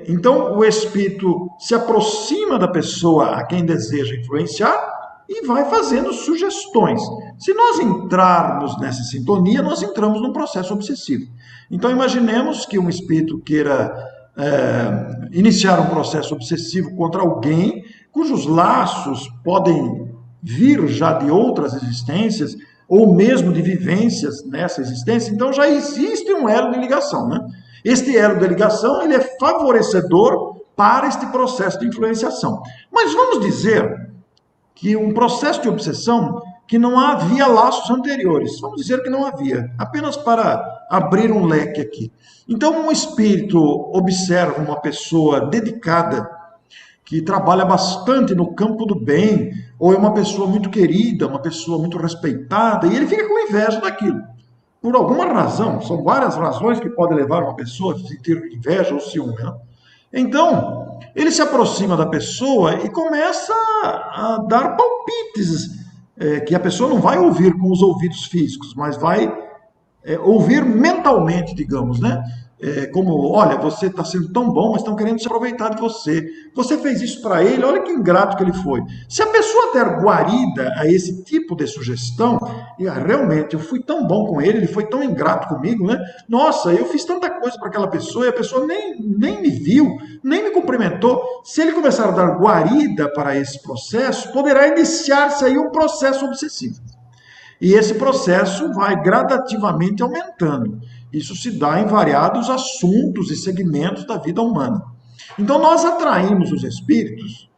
Então, o espírito se aproxima da pessoa a quem deseja influenciar e vai fazendo sugestões. Se nós entrarmos nessa sintonia, nós entramos num processo obsessivo. Então, imaginemos que um espírito queira iniciar um processo obsessivo contra alguém cujos laços podem vir já de outras existências ou mesmo de vivências nessa existência. Então, já existe um elo de ligação, né? Este elo de ligação, ele é favorecedor para este processo de influenciação. Mas vamos dizer que um processo de obsessão que não havia laços anteriores. Vamos dizer que não havia. Apenas para abrir um leque aqui. Então, um espírito observa uma pessoa dedicada, que trabalha bastante no campo do bem, ou é uma pessoa muito querida, uma pessoa muito respeitada, e ele fica com inveja daquilo. Por alguma razão, são várias razões que podem levar uma pessoa a sentir inveja ou ciúme, né? Então, ele se aproxima da pessoa e começa a dar palpites, que a pessoa não vai ouvir com os ouvidos físicos, mas vai ouvir mentalmente, digamos, né? Como, olha, você está sendo tão bom, mas estão querendo se aproveitar de você. Você fez isso para ele, olha que ingrato que ele foi. Se a pessoa der guarida a esse tipo de sugestão, e realmente eu fui tão bom com ele, ele foi tão ingrato comigo, né? Nossa, eu fiz tanta coisa para aquela pessoa e a pessoa nem me viu, nem me cumprimentou. Se ele começar a dar guarida para esse processo, poderá iniciar-se aí um processo obsessivo. E esse processo vai gradativamente aumentando. Isso se dá em variados assuntos e segmentos da vida humana. Então, nós atraímos os espíritos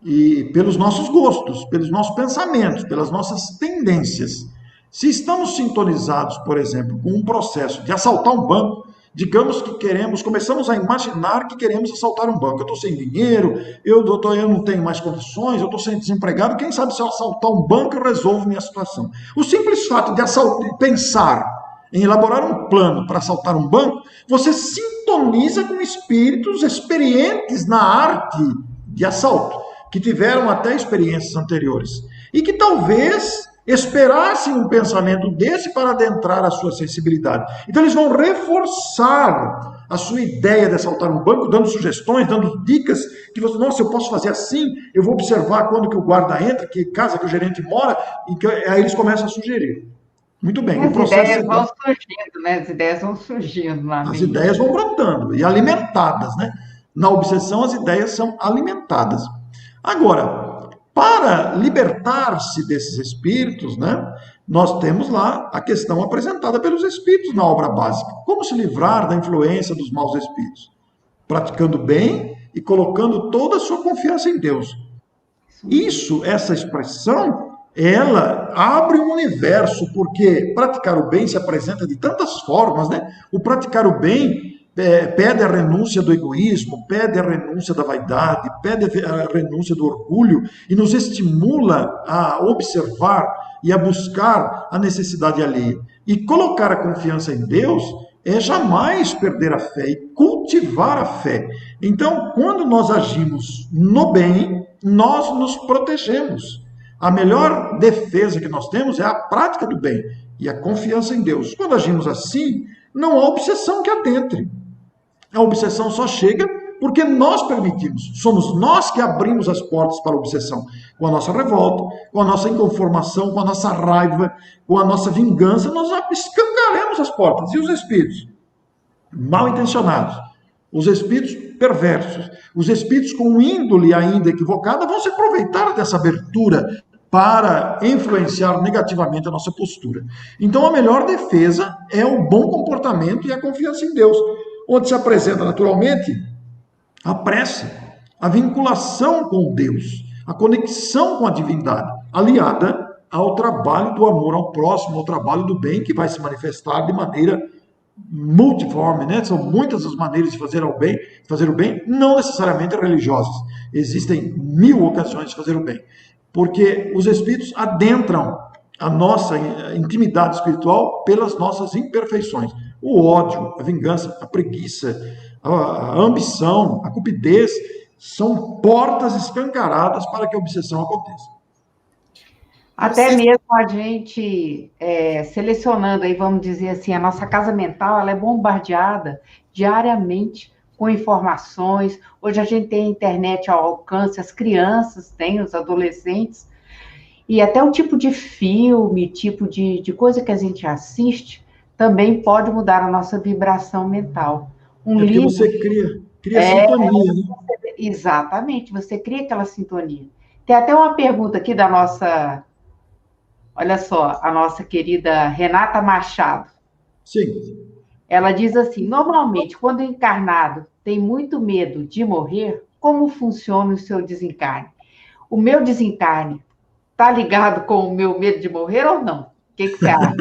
e pelos nossos gostos, pelos nossos pensamentos, pelas nossas tendências. Se estamos sintonizados, por exemplo, com um processo de assaltar um banco, digamos que começamos a imaginar que queremos assaltar um banco. Eu estou sem dinheiro, eu não tenho mais condições, eu estou sendo desempregado, quem sabe se eu assaltar um banco eu resolvo minha situação. O simples fato de pensar em elaborar um plano para assaltar um banco, você sintoniza com espíritos experientes na arte de assalto, que tiveram até experiências anteriores, e que talvez esperassem um pensamento desse para adentrar a sua sensibilidade. Então eles vão reforçar a sua ideia de assaltar um banco, dando sugestões, dando dicas, que você, nossa, eu posso fazer assim, eu vou observar quando que o guarda entra, que casa que o gerente mora, e aí eles começam a sugerir. Muito bem. As ideias vão surgindo, né? As ideias vão surgindo lá. As ideias vão brotando e alimentadas, né? Na obsessão, as ideias são alimentadas. Agora, para libertar-se desses espíritos, né? Nós temos lá a questão apresentada pelos espíritos na obra básica. Como se livrar da influência dos maus espíritos? Praticando bem e colocando toda a sua confiança em Deus. Essa expressão, ela abre um universo, porque praticar o bem se apresenta de tantas formas, né? O praticar o bem pede a renúncia do egoísmo, pede a renúncia da vaidade, pede a renúncia do orgulho e nos estimula a observar e a buscar a necessidade alheia. E colocar a confiança em Deus é jamais perder a fé e cultivar a fé. Então, quando nós agimos no bem, nós nos protegemos. A melhor defesa que nós temos é a prática do bem e a confiança em Deus. Quando agimos assim, não há obsessão que adentre. A obsessão só chega porque nós permitimos. Somos nós que abrimos as portas para a obsessão. Com a nossa revolta, com a nossa inconformação, com a nossa raiva, com a nossa vingança, nós escancaremos as portas. E os espíritos mal intencionados, os espíritos perversos, os espíritos com índole ainda equivocada vão se aproveitar dessa abertura para influenciar negativamente a nossa postura. Então, a melhor defesa é o bom comportamento e a confiança em Deus, onde se apresenta naturalmente a prece, a vinculação com Deus, a conexão com a divindade, aliada ao trabalho do amor ao próximo, ao trabalho do bem, que vai se manifestar de maneira multiforme, né? São muitas as maneiras de fazer o bem, não necessariamente religiosas. Existem 1000 ocasiões de fazer o bem, porque os espíritos adentram a nossa intimidade espiritual pelas nossas imperfeições. O ódio, a vingança, a preguiça, a ambição, a cupidez, são portas escancaradas para que a obsessão aconteça. Até mesmo a gente selecionando aí, vamos dizer assim, a nossa casa mental, ela é bombardeada diariamente com informações. Hoje a gente tem a internet ao alcance, as crianças têm, os adolescentes, e até o tipo de filme, tipo de coisa que a gente assiste, também pode mudar a nossa vibração mental. Livro, você cria sintonia, né? Exatamente, você cria aquela sintonia. Tem até uma pergunta aqui da nossa... Olha só, a nossa querida Renata Machado. Sim. Ela diz assim, normalmente, quando o encarnado tem muito medo de morrer, como funciona o seu desencarne? O meu desencarne está ligado com o meu medo de morrer ou não? O que você acha?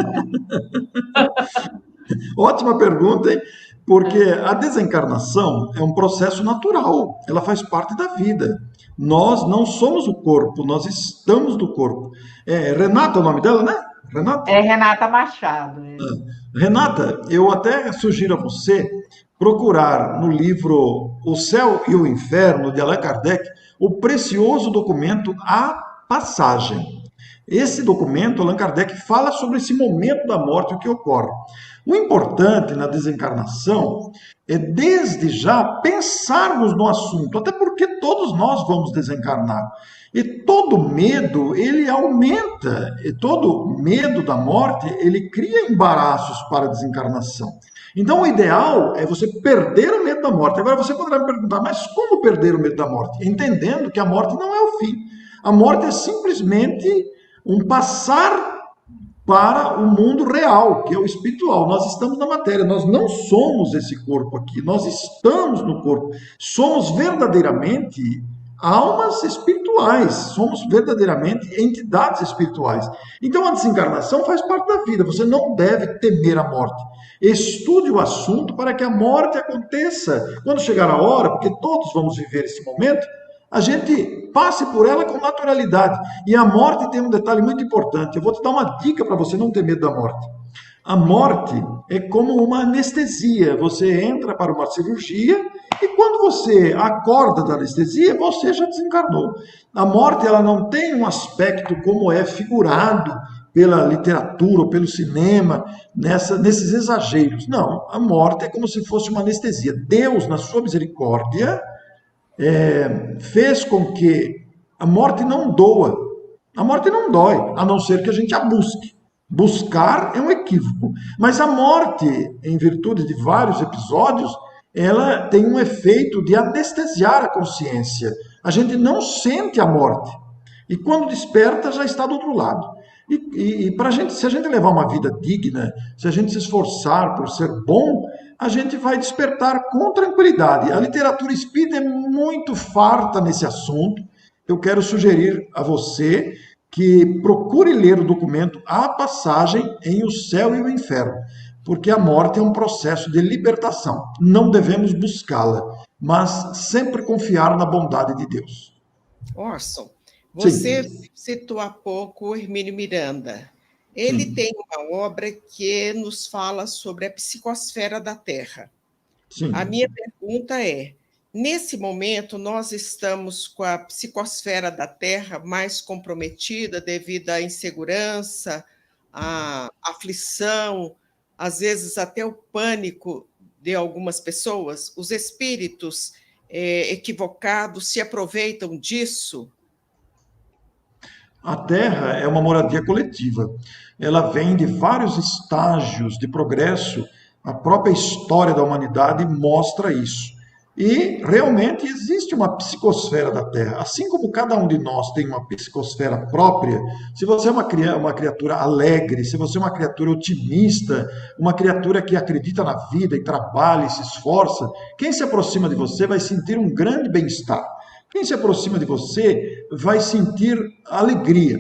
Ótima pergunta, hein? Porque a desencarnação é um processo natural, ela faz parte da vida. Nós não somos o corpo, nós estamos no corpo. Renata é o nome dela, né? Renata? É Renata Machado. Renata, eu até sugiro a você procurar no livro O Céu e o Inferno, de Allan Kardec, o precioso documento A Passagem. Esse documento, Allan Kardec fala sobre esse momento da morte, o que ocorre. O importante na desencarnação é, desde já, pensarmos no assunto, até porque todos nós vamos desencarnar. E todo medo, ele aumenta, e todo medo da morte, ele cria embaraços para a desencarnação. Então, o ideal é você perder o medo da morte. Agora, você poderá me perguntar, mas como perder o medo da morte? Entendendo que a morte não é o fim. A morte é simplesmente um passar para o mundo real, que é o espiritual. Nós estamos na matéria, nós não somos esse corpo aqui, nós estamos no corpo. Somos verdadeiramente almas espirituais, somos verdadeiramente entidades espirituais. Então a desencarnação faz parte da vida, você não deve temer a morte. Estude o assunto para que a morte aconteça quando chegar a hora, porque todos vamos viver esse momento, a gente passe por ela com naturalidade. E a morte tem um detalhe muito importante. Eu vou te dar uma dica para você não ter medo da morte. A morte é como uma anestesia. Você entra para uma cirurgia e quando você acorda da anestesia, você já desencarnou. A morte, ela não tem um aspecto como é figurado pela literatura ou pelo cinema, nesses exageros. Não, a morte é como se fosse uma anestesia. Deus, na sua misericórdia, fez com que a morte não doa. A morte não dói, a não ser que a gente a busque. Buscar é um equívoco. Mas a morte, em virtude de vários episódios, ela tem um efeito de anestesiar a consciência. A gente não sente a morte. E quando desperta, já está do outro lado. E para gente, se a gente levar uma vida digna, se a gente se esforçar por ser bom, a gente vai despertar com tranquilidade. A literatura espírita é muito farta nesse assunto. Eu quero sugerir a você que procure ler o documento A Passagem em O Céu e o Inferno, porque a morte é um processo de libertação. Não devemos buscá-la, mas sempre confiar na bondade de Deus. Orson, você Sim. citou há pouco o Hermínio Miranda. Ele tem uma obra que nos fala sobre a psicosfera da Terra. Sim. A minha pergunta é, nesse momento nós estamos com a psicosfera da Terra mais comprometida devido à insegurança, à aflição, às vezes até o pânico de algumas pessoas? Os espíritos equivocados se aproveitam disso? A Terra é uma moradia coletiva. Ela vem de vários estágios de progresso. A própria história da humanidade mostra isso. E realmente existe uma psicosfera da Terra. Assim como cada um de nós tem uma psicosfera própria, se você é uma criatura alegre, se você é uma criatura otimista, uma criatura que acredita na vida e trabalha e se esforça, quem se aproxima de você vai sentir um grande bem-estar. Quem se aproxima de você vai sentir alegria.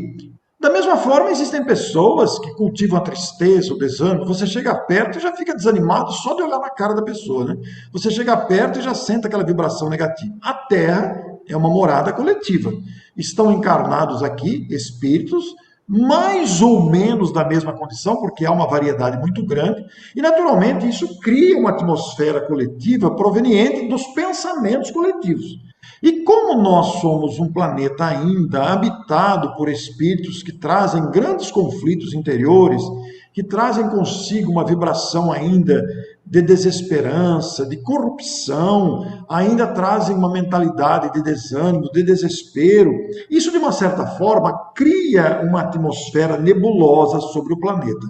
Da mesma forma, existem pessoas que cultivam a tristeza, o desânimo. Você chega perto e já fica desanimado só de olhar na cara da pessoa, né? Você chega perto e já sente aquela vibração negativa. A Terra é uma morada coletiva. Estão encarnados aqui espíritos, mais ou menos da mesma condição, porque há uma variedade muito grande, e naturalmente isso cria uma atmosfera coletiva proveniente dos pensamentos coletivos. E como nós somos um planeta ainda habitado por espíritos que trazem grandes conflitos interiores, que trazem consigo uma vibração ainda de desesperança, de corrupção, ainda trazem uma mentalidade de desânimo, de desespero, isso de uma certa forma cria uma atmosfera nebulosa sobre o planeta.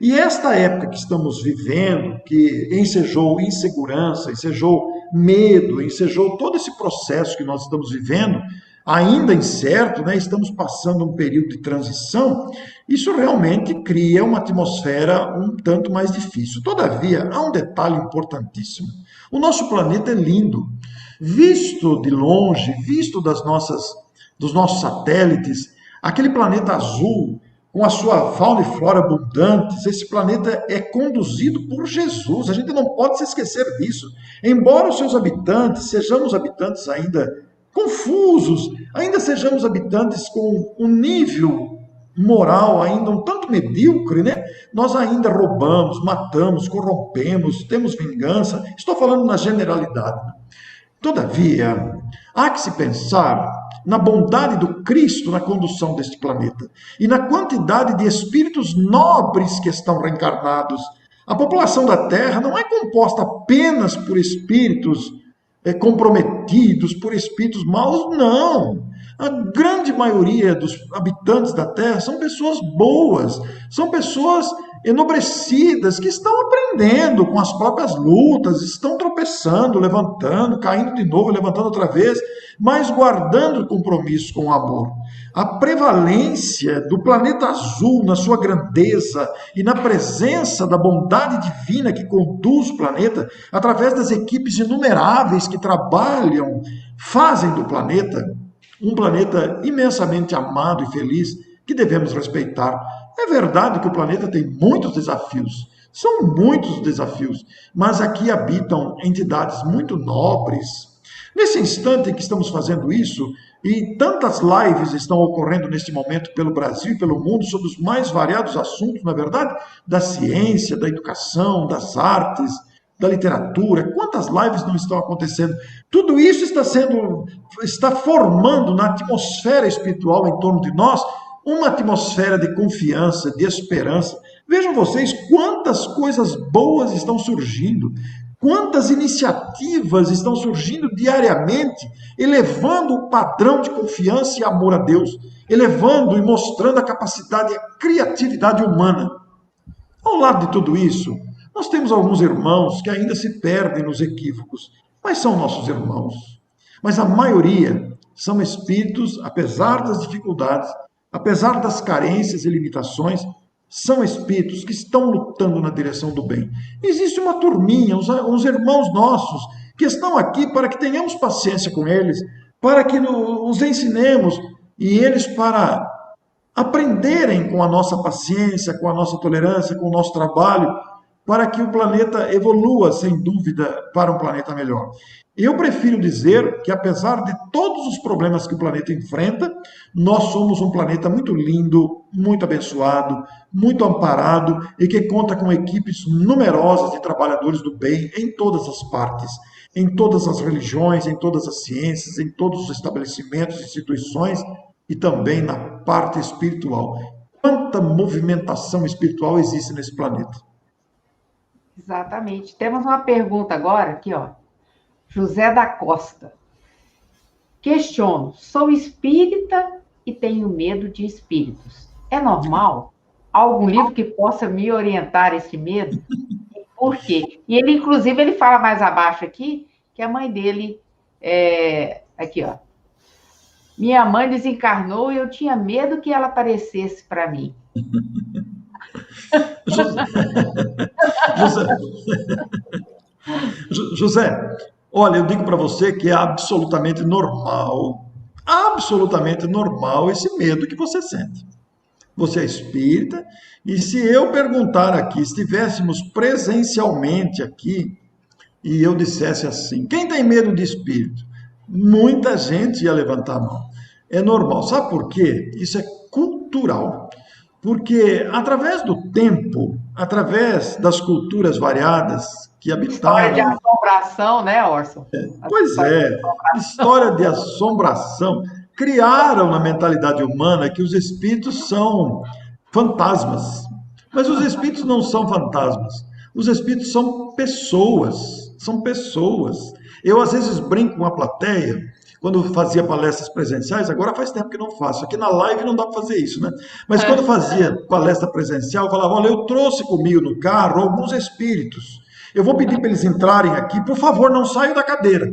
E esta época que estamos vivendo, que ensejou insegurança, ensejou medo, ensejou todo esse processo que nós estamos vivendo, ainda incerto, né? Estamos passando um período de transição, isso realmente cria uma atmosfera um tanto mais difícil. Todavia, há um detalhe importantíssimo. O nosso planeta é lindo. Visto de longe, visto dos nossos satélites, aquele planeta azul, com a sua fauna e flora abundantes. Esse planeta é conduzido por Jesus, a gente não pode se esquecer disso. Embora os seus habitantes, sejamos habitantes ainda confusos, ainda sejamos habitantes com um nível moral ainda um tanto medíocre, né? Nós ainda roubamos, matamos, corrompemos, temos vingança. Estou falando na generalidade. Todavia, há que se pensar na bondade do Cristo na condução deste planeta e na quantidade de espíritos nobres que estão reencarnados. A população da Terra não é composta apenas por espíritos comprometidos, por espíritos maus, não. A grande maioria dos habitantes da Terra são pessoas boas, são pessoas enobrecidas, que estão aprendendo com as próprias lutas, estão tropeçando, levantando, caindo de novo, levantando outra vez, mas guardando compromisso com o amor. A prevalência do planeta azul na sua grandeza e na presença da bondade divina que conduz o planeta, através das equipes inumeráveis que trabalham, fazem do planeta um planeta imensamente amado e feliz, que devemos respeitar. É verdade que o planeta tem muitos desafios, são muitos desafios, mas aqui habitam entidades muito nobres. Nesse instante em que estamos fazendo isso, e tantas lives estão ocorrendo neste momento pelo Brasil e pelo mundo sobre os mais variados assuntos, na verdade, da ciência, da educação, das artes, da literatura, quantas lives não estão acontecendo? Tudo isso está formando na atmosfera espiritual em torno de nós uma atmosfera de confiança, de esperança. Vejam vocês quantas coisas boas estão surgindo, quantas iniciativas estão surgindo diariamente, elevando o padrão de confiança e amor a Deus, elevando e mostrando a capacidade e a criatividade humana. Ao lado de tudo isso, nós temos alguns irmãos que ainda se perdem nos equívocos, mas são nossos irmãos. Mas a maioria são espíritos, apesar das dificuldades, apesar das carências e limitações, são espíritos que estão lutando na direção do bem. Existe uma turminha, uns irmãos nossos, que estão aqui para que tenhamos paciência com eles, para que os ensinemos, e eles para aprenderem com a nossa paciência, com a nossa tolerância, com o nosso trabalho, para que o planeta evolua, sem dúvida, para um planeta melhor. Eu prefiro dizer que, apesar de todos os problemas que o planeta enfrenta, nós somos um planeta muito lindo, muito abençoado, muito amparado e que conta com equipes numerosas de trabalhadores do bem em todas as partes, em todas as religiões, em todas as ciências, em todos os estabelecimentos, instituições e também na parte espiritual. Quanta movimentação espiritual existe nesse planeta? Exatamente. Temos uma pergunta agora aqui, ó. José da Costa. Questiono, sou espírita e tenho medo de espíritos. É normal? Há algum livro que possa me orientar esse medo? E por quê? E ele, inclusive, ele fala mais abaixo aqui, que a mãe dele aqui, ó. Minha mãe desencarnou e eu tinha medo que ela aparecesse para mim. José, olha, eu digo para você que é absolutamente normal esse medo que você sente. Você é espírita, e se eu perguntar aqui, estivéssemos presencialmente aqui, e eu dissesse assim, quem tem medo de espírito? Muita gente ia levantar a mão. É normal. Sabe por quê? Isso é cultural. Porque através do tempo, através das culturas variadas que habitaram... História de assombração, né, Orson? Pois é, história de assombração. Criaram na mentalidade humana que os espíritos são fantasmas. Mas os espíritos não são fantasmas. Os espíritos são pessoas. São pessoas. Eu, às vezes, brinco com a plateia, quando fazia palestras presenciais, agora faz tempo que não faço. Aqui na live não dá para fazer isso, né? Mas quando fazia palestra presencial, eu falava, olha, eu trouxe comigo no carro alguns espíritos. Eu vou pedir para eles entrarem aqui, por favor, não saiam da cadeira.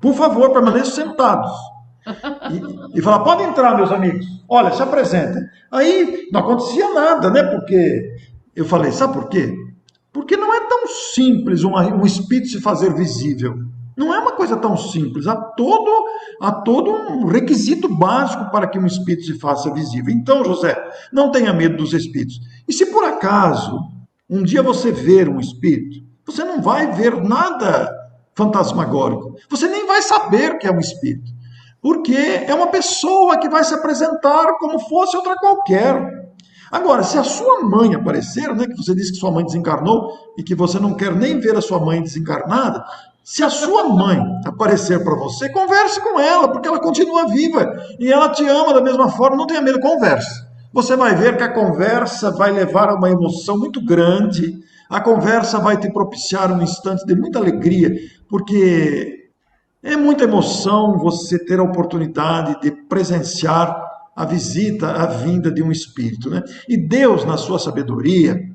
Por favor, permaneçam sentados. E falar, podem entrar, meus amigos. Olha, se apresentem. Aí não acontecia nada, né? Porque eu falei, sabe por quê? Porque não é tão simples um espírito se fazer visível. Não é uma coisa tão simples. Há todo um requisito básico para que um espírito se faça visível. Então, José, não tenha medo dos espíritos. E se por acaso um dia você ver um espírito, você não vai ver nada fantasmagórico. Você nem vai saber que é um espírito. Porque é uma pessoa que vai se apresentar como fosse outra qualquer. Agora, se a sua mãe aparecer, né, que você disse que sua mãe desencarnou e que você não quer nem ver a sua mãe desencarnada, se a sua mãe aparecer para você, converse com ela, porque ela continua viva e ela te ama da mesma forma, não tenha medo, converse. Você vai ver que a conversa vai levar a uma emoção muito grande, a conversa vai te propiciar um instante de muita alegria, porque é muita emoção você ter a oportunidade de presenciar a visita, a vinda de um espírito, né? E Deus, na sua sabedoria,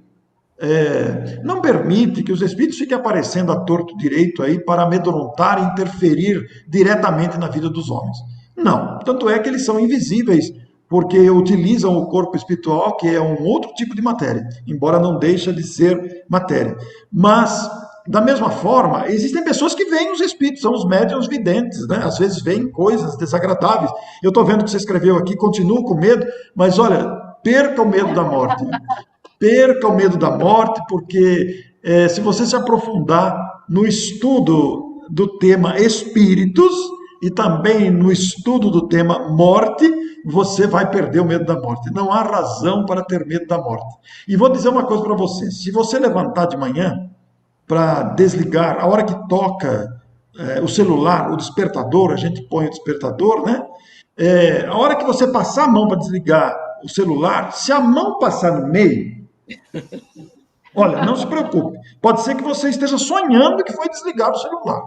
não permite que os espíritos fiquem aparecendo à torto direito aí para amedrontar e interferir diretamente na vida dos homens. Não, tanto é que eles são invisíveis, porque utilizam o corpo espiritual, que é um outro tipo de matéria, embora não deixe de ser matéria. Mas, da mesma forma, existem pessoas que veem os espíritos, são os médiuns videntes, né? Às vezes veem coisas desagradáveis. Eu estou vendo que você escreveu aqui, continuo com medo, mas olha, perca o medo da morte. Perca o medo da morte, porque se você se aprofundar no estudo do tema espíritos e também no estudo do tema morte, você vai perder o medo da morte. Não há razão para ter medo da morte. E vou dizer uma coisa para você: se você levantar de manhã para desligar, a hora que toca o celular, o despertador, a gente põe o despertador, né? A hora que você passar a mão para desligar o celular, se a mão passar no meio, olha, não se preocupe. Pode ser que você esteja sonhando que foi desligado o celular.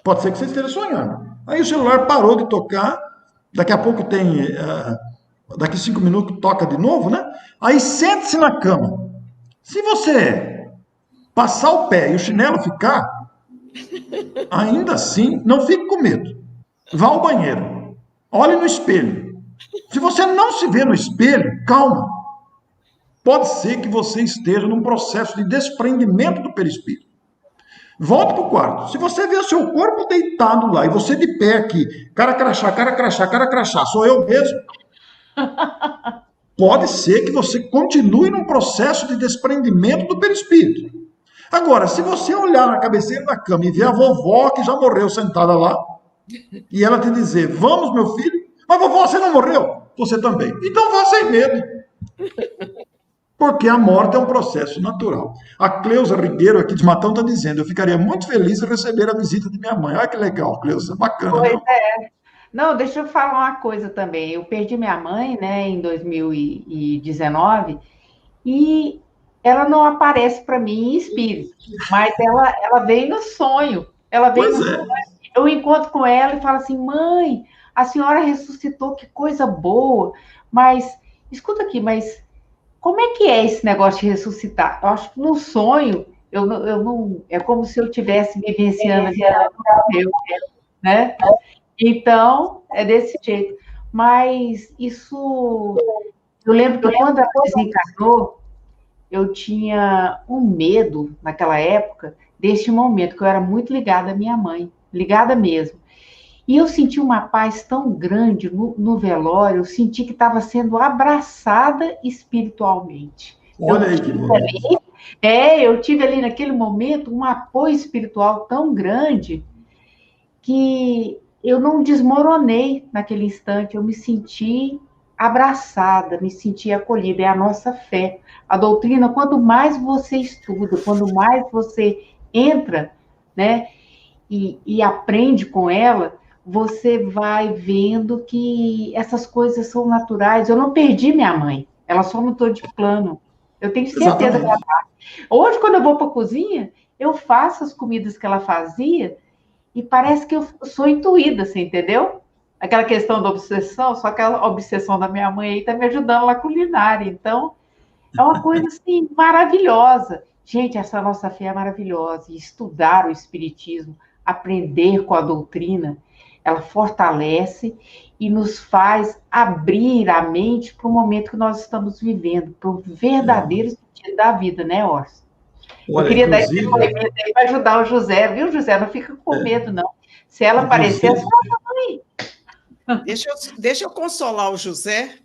Pode ser que você esteja sonhando. Aí o celular parou de tocar, daqui a pouco tem, daqui 5 minutos toca de novo, né? Aí sente-se na cama. Se você passar o pé e o chinelo ficar, ainda assim, não fique com medo. Vá ao banheiro. Olhe no espelho. Se você não se vê no espelho, calma. Pode ser que você esteja num processo de desprendimento do perispírito. Volte para o quarto. Se você vê o seu corpo deitado lá e você de pé aqui, cara crachá, cara crachá, cara crachá, sou eu mesmo. Pode ser que você continue num processo de desprendimento do perispírito. Agora, se você olhar na cabeceira da cama e ver a vovó que já morreu sentada lá, e ela te dizer, vamos, meu filho, mas vovó, você não morreu? Você também. Então vá sem medo. Porque a morte é um processo natural. A Cleusa Rigueiro, aqui de Matão, está dizendo, eu ficaria muito feliz em receber a visita de minha mãe. Olha que legal, Cleusa, bacana. Pois é. Não, deixa eu falar uma coisa também. Eu perdi minha mãe, né, em 2019, e ela não aparece para mim em espírito, mas ela vem no sonho. Ela vem no sonho. Eu encontro com ela e falo assim, mãe, a senhora ressuscitou, que coisa boa, mas, escuta aqui, mas como é que é esse negócio de ressuscitar? Eu acho que no sonho, eu não é como se eu estivesse vivenciando eu, né? Então, é desse jeito. Mas isso... Eu lembro que quando ela desencarnou, eu tinha um medo, naquela época, deste momento, que eu era muito ligada à minha mãe, ligada mesmo. E eu senti uma paz tão grande no velório, eu senti que estava sendo abraçada espiritualmente. Olha aí que bonito. Eu tive ali naquele momento um apoio espiritual tão grande que eu não desmoronei naquele instante, eu me senti abraçada, me senti acolhida, é a nossa fé. A doutrina, quanto mais você estuda, quanto mais você entra, né, e aprende com ela, você vai vendo que essas coisas são naturais. Eu não perdi minha mãe, ela só mudou de plano. Eu tenho certeza que ela tá. Hoje, quando eu vou para a cozinha, eu faço as comidas que ela fazia e parece que eu sou intuída, você entendeu? Aquela questão da obsessão, só que a obsessão da minha mãe aí está me ajudando na culinária. Então, é uma coisa assim maravilhosa. Gente, essa nossa fé é maravilhosa. E estudar o Espiritismo, aprender com a doutrina, ela fortalece e nos faz abrir a mente para o momento que nós estamos vivendo, para o verdadeiro sentido da vida, né, Orson? Olha, Eu queria dar esse inclusive, depoimento aí para ajudar o José, viu, José? Não fica com medo, não. Se ela aparecer, é só aí. Deixa eu consolar o José.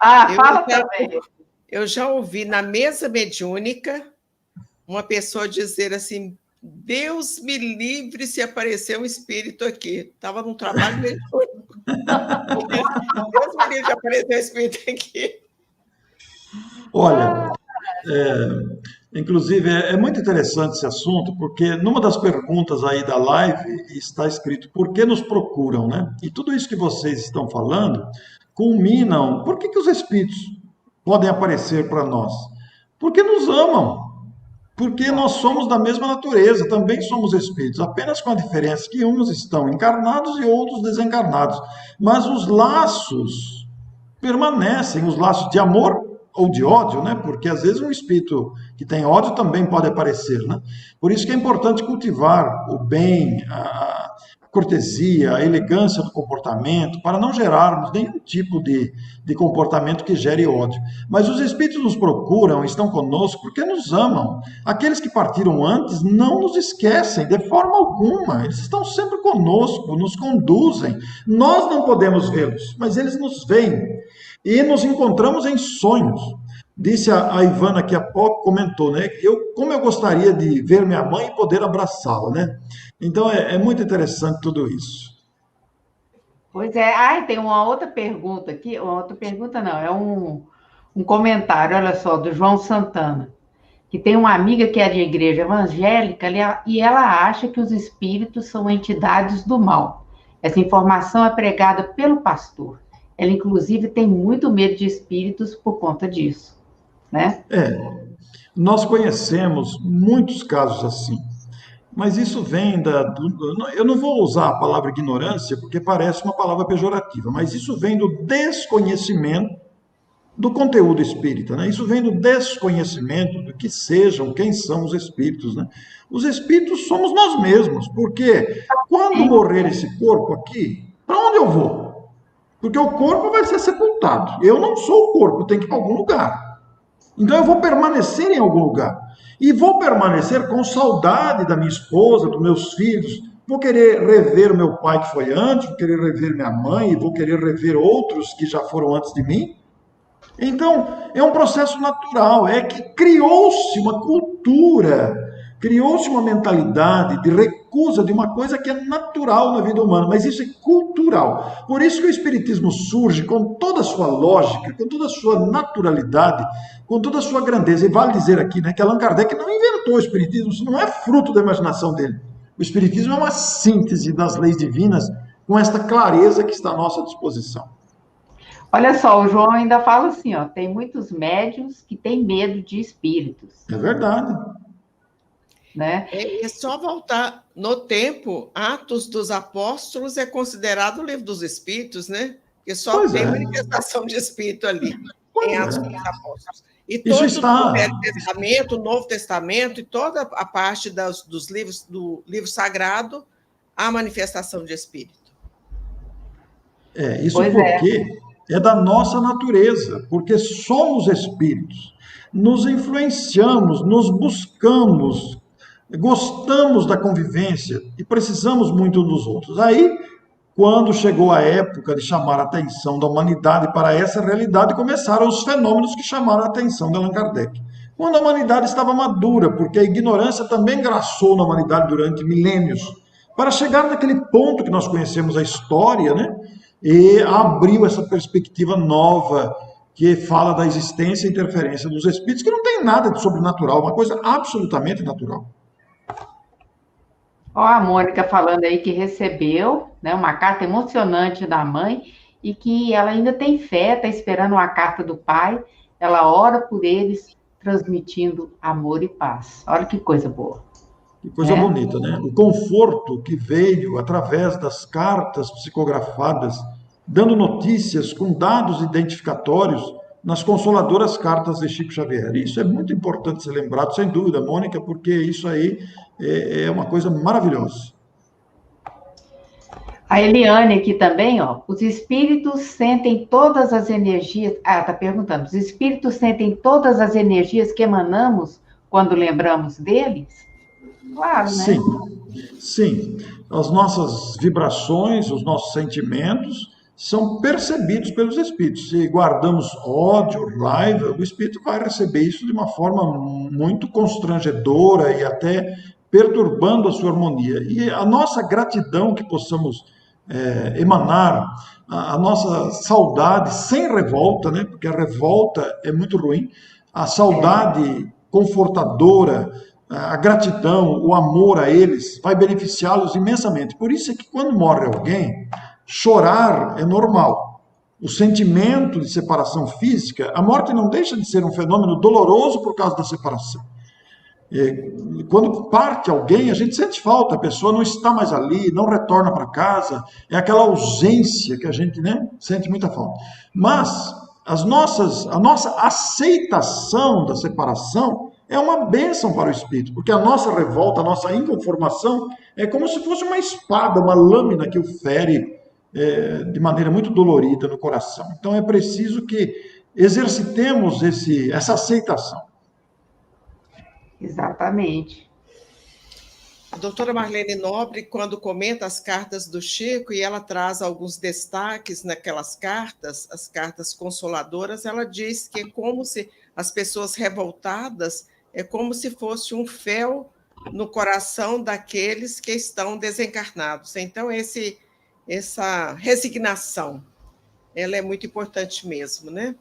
Fala também. Eu já ouvi na mesa mediúnica uma pessoa dizer assim: Deus me livre se aparecer um espírito aqui. Estava num trabalho mediúnico. Deus me livre se aparecer um espírito aqui. olha, inclusive é muito interessante esse assunto, porque numa das perguntas aí da live está escrito por que nos procuram, né? E tudo isso que vocês estão falando culminam. Por que os espíritos podem aparecer para nós? Porque nos amam. Porque nós somos da mesma natureza, também somos espíritos, apenas com a diferença que uns estão encarnados e outros desencarnados. Mas os laços permanecem, os laços de amor ou de ódio, né? Porque às vezes um espírito que tem ódio também pode aparecer, né? Por isso que é importante cultivar o bem, a cortesia, a elegância do comportamento, para não gerarmos nenhum tipo de comportamento que gere ódio. Mas os espíritos nos procuram, estão conosco, porque nos amam. Aqueles que partiram antes não nos esquecem de forma alguma. Eles estão sempre conosco, nos conduzem. Nós não podemos vê-los, mas eles nos veem. E nos encontramos em sonhos. Disse a Ivana que há pouco comentou, né? Como eu gostaria de ver minha mãe e poder abraçá-la, né? Então é muito interessante tudo isso. Pois é. Tem uma outra pergunta aqui. Uma outra pergunta não, é um comentário, olha só, do João Santana, que tem uma amiga que é de igreja evangélica e ela acha que os espíritos são entidades do mal. Essa informação é pregada pelo pastor. Ela, inclusive, tem muito medo de espíritos por conta disso, né? Nós conhecemos muitos casos assim, mas isso vem eu não vou usar a palavra ignorância, porque parece uma palavra pejorativa, mas isso vem do desconhecimento do conteúdo espírita, né? Isso vem do desconhecimento do que sejam, quem são os espíritos, né? Os espíritos somos nós mesmos, porque quando morrer esse corpo aqui, para onde eu vou? Porque o corpo vai ser sepultado. Eu não sou o corpo, tenho que ir para algum lugar. Então eu vou permanecer em algum lugar. E vou permanecer com saudade da minha esposa, dos meus filhos. Vou querer rever o meu pai que foi antes, vou querer rever minha mãe, vou querer rever outros que já foram antes de mim. Então, é um processo natural. É que criou-se uma cultura, criou-se uma mentalidade de recusa de uma coisa que é natural na vida humana, mas isso é cultural. Por isso que o Espiritismo surge com toda a sua lógica, com toda a sua naturalidade, com toda a sua grandeza. E vale dizer aqui, né, que Allan Kardec não inventou o Espiritismo, isso não é fruto da imaginação dele. O Espiritismo é uma síntese das leis divinas com esta clareza que está à nossa disposição. Olha só, o João ainda fala assim, ó, tem muitos médiuns que têm medo de espíritos. É verdade. Né? É só voltar no tempo, Atos dos Apóstolos é considerado o livro dos Espíritos, né? Porque só tem manifestação de Espírito ali, em Atos dos Apóstolos. E todo o Velho Testamento, o Novo Testamento, e toda a parte dos livros, do livro sagrado, há manifestação de Espírito. Isso porque é da nossa natureza, porque somos espíritos. Nos influenciamos, nos buscamos, gostamos da convivência e precisamos muito uns dos outros. Aí, quando chegou a época de chamar a atenção da humanidade para essa realidade, começaram os fenômenos que chamaram a atenção de Allan Kardec. Quando a humanidade estava madura, porque a ignorância também graçou na humanidade durante milênios, para chegar naquele ponto que nós conhecemos a história, né? E abriu essa perspectiva nova que fala da existência e interferência dos espíritos, que não tem nada de sobrenatural, uma coisa absolutamente natural. Ó, a Mônica falando aí que recebeu, né, uma carta emocionante da mãe e que ela ainda tem fé, está esperando uma carta do pai, ela ora por eles, transmitindo amor e paz. Olha que coisa boa. Que coisa bonita, né? O conforto que veio através das cartas psicografadas, dando notícias com dados identificatórios nas consoladoras cartas de Chico Xavier. Isso é muito importante ser lembrado, sem dúvida, Mônica, porque isso aí é uma coisa maravilhosa. A Eliane aqui também, ó, os espíritos sentem todas as energias... tá perguntando, os espíritos sentem todas as energias que emanamos quando lembramos deles? Claro, né? Sim, sim. As nossas vibrações, os nossos sentimentos são percebidos pelos espíritos. Se guardamos ódio, raiva, o espírito vai receber isso de uma forma muito constrangedora e até perturbando a sua harmonia. E a nossa gratidão que possamos emanar, a nossa saudade sem revolta, né? Porque a revolta é muito ruim, a saudade confortadora, a gratidão, o amor a eles vai beneficiá-los imensamente. Por isso é que quando morre alguém, chorar é normal. O sentimento de separação física, a morte não deixa de ser um fenômeno doloroso por causa da separação. Quando parte alguém, a gente sente falta, a pessoa não está mais ali, não retorna para casa, é aquela ausência que a gente, né, sente muita falta. Mas a nossa aceitação da separação é uma bênção para o espírito, porque a nossa revolta, a nossa inconformação é como se fosse uma espada, uma lâmina que o fere de maneira muito dolorida no coração. Então é preciso que exercitemos essa aceitação. Exatamente. A doutora Marlene Nobre, quando comenta as cartas do Chico, e ela traz alguns destaques naquelas cartas, as cartas consoladoras, ela diz que é como se as pessoas revoltadas, é como se fosse um fel no coração daqueles que estão desencarnados. Então, essa resignação, ela é muito importante mesmo, né?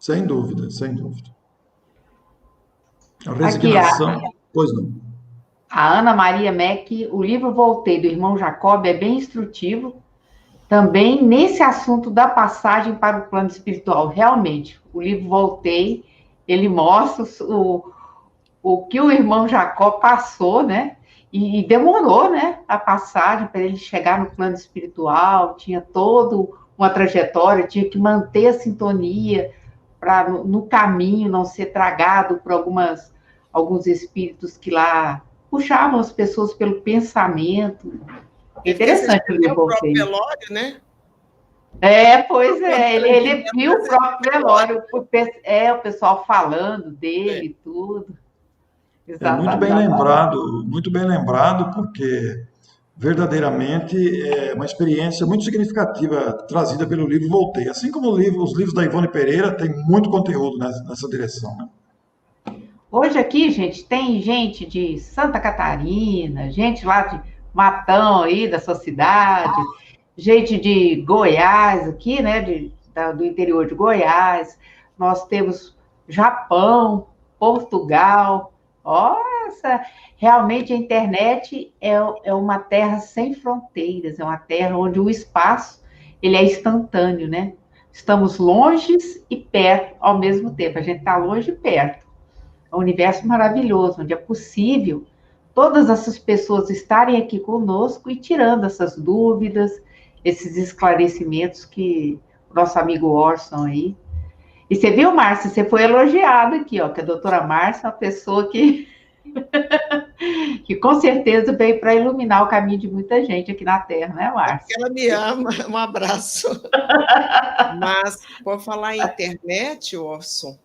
Sem dúvida, sem dúvida. A resignação, pois não. A Ana Maria Meck, o livro Voltei, do irmão Jacob, é bem instrutivo, também nesse assunto da passagem para o plano espiritual. Realmente, o livro Voltei, ele mostra o que o irmão Jacob passou, né? E demorou, né? A passagem para ele chegar no plano espiritual, tinha toda uma trajetória, tinha que manter a sintonia para no caminho não ser tragado por alguns espíritos que lá puxavam as pessoas pelo pensamento. É interessante o próprio velório, né? Pois é, ele viu o próprio velório, o pessoal falando dele e tudo. Exatamente. Muito bem lembrado, porque verdadeiramente é uma experiência muito significativa trazida pelo livro Voltei. Assim como os livros da Ivone Pereira têm muito conteúdo nessa direção, né? Hoje aqui, gente, tem gente de Santa Catarina, gente lá de Matão aí, da sua cidade, gente de Goiás aqui, né, do interior de Goiás. Nós temos Japão, Portugal. Nossa, realmente a internet é uma terra sem fronteiras, é uma terra onde o espaço ele é instantâneo, né? Estamos longe e perto ao mesmo tempo, a gente está longe e perto. É um universo maravilhoso, onde é possível todas essas pessoas estarem aqui conosco e tirando essas dúvidas, esses esclarecimentos que o nosso amigo Orson aí. E você viu, Márcia, você foi elogiada aqui, ó, que a doutora Márcia é uma pessoa que com certeza veio para iluminar o caminho de muita gente aqui na Terra, né, Márcia? Ela me ama, um abraço. Mas, por falar em internet, Orson,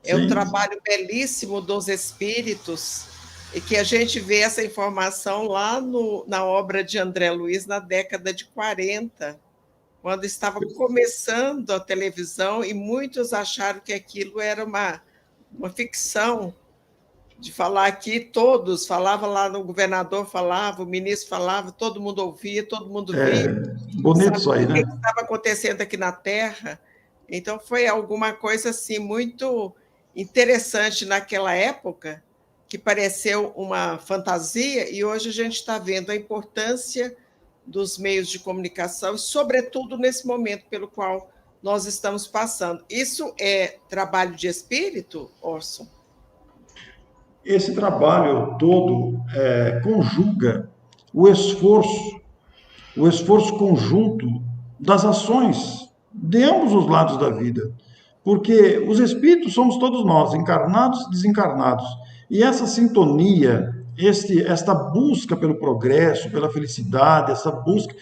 é um trabalho belíssimo dos espíritos, e que a gente vê essa informação lá na obra de André Luiz, na década de 40, quando estava começando a televisão, e muitos acharam que aquilo era uma ficção, de falar aqui, todos falavam lá, no governador falava, o ministro falava, todo mundo ouvia, todo mundo via. Bonito isso aí, né? O que estava acontecendo aqui na Terra. Então, foi alguma coisa assim muito interessante naquela época, que pareceu uma fantasia, e hoje a gente está vendo a importância dos meios de comunicação, sobretudo nesse momento pelo qual nós estamos passando. Isso é trabalho de espírito, Orson? Esse trabalho todo conjuga o esforço conjunto das ações de ambos os lados da vida. Porque os espíritos somos todos nós, encarnados e desencarnados. E essa sintonia, esta busca pelo progresso, pela felicidade, essa busca,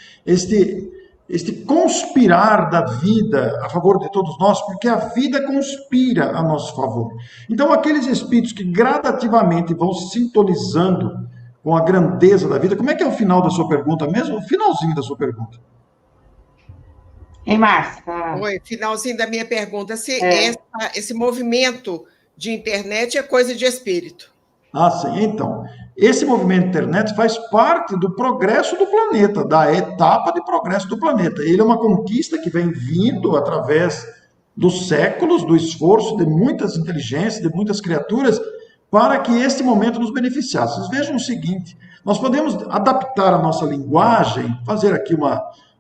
este conspirar da vida a favor de todos nós, porque a vida conspira a nosso favor. Então, aqueles espíritos que gradativamente vão se sintonizando com a grandeza da vida. Como é que é o final da sua pergunta mesmo? O finalzinho da sua pergunta. Hein, Márcia? Oi, finalzinho da minha pergunta. Se esse movimento de internet é coisa de espírito. Ah, sim. Então, esse movimento de internet faz parte do progresso do planeta, da etapa de progresso do planeta. Ele é uma conquista que vem vindo através dos séculos, do esforço de muitas inteligências, de muitas criaturas, para que este momento nos beneficiasse. Vocês vejam o seguinte, nós podemos adaptar a nossa linguagem, fazer aqui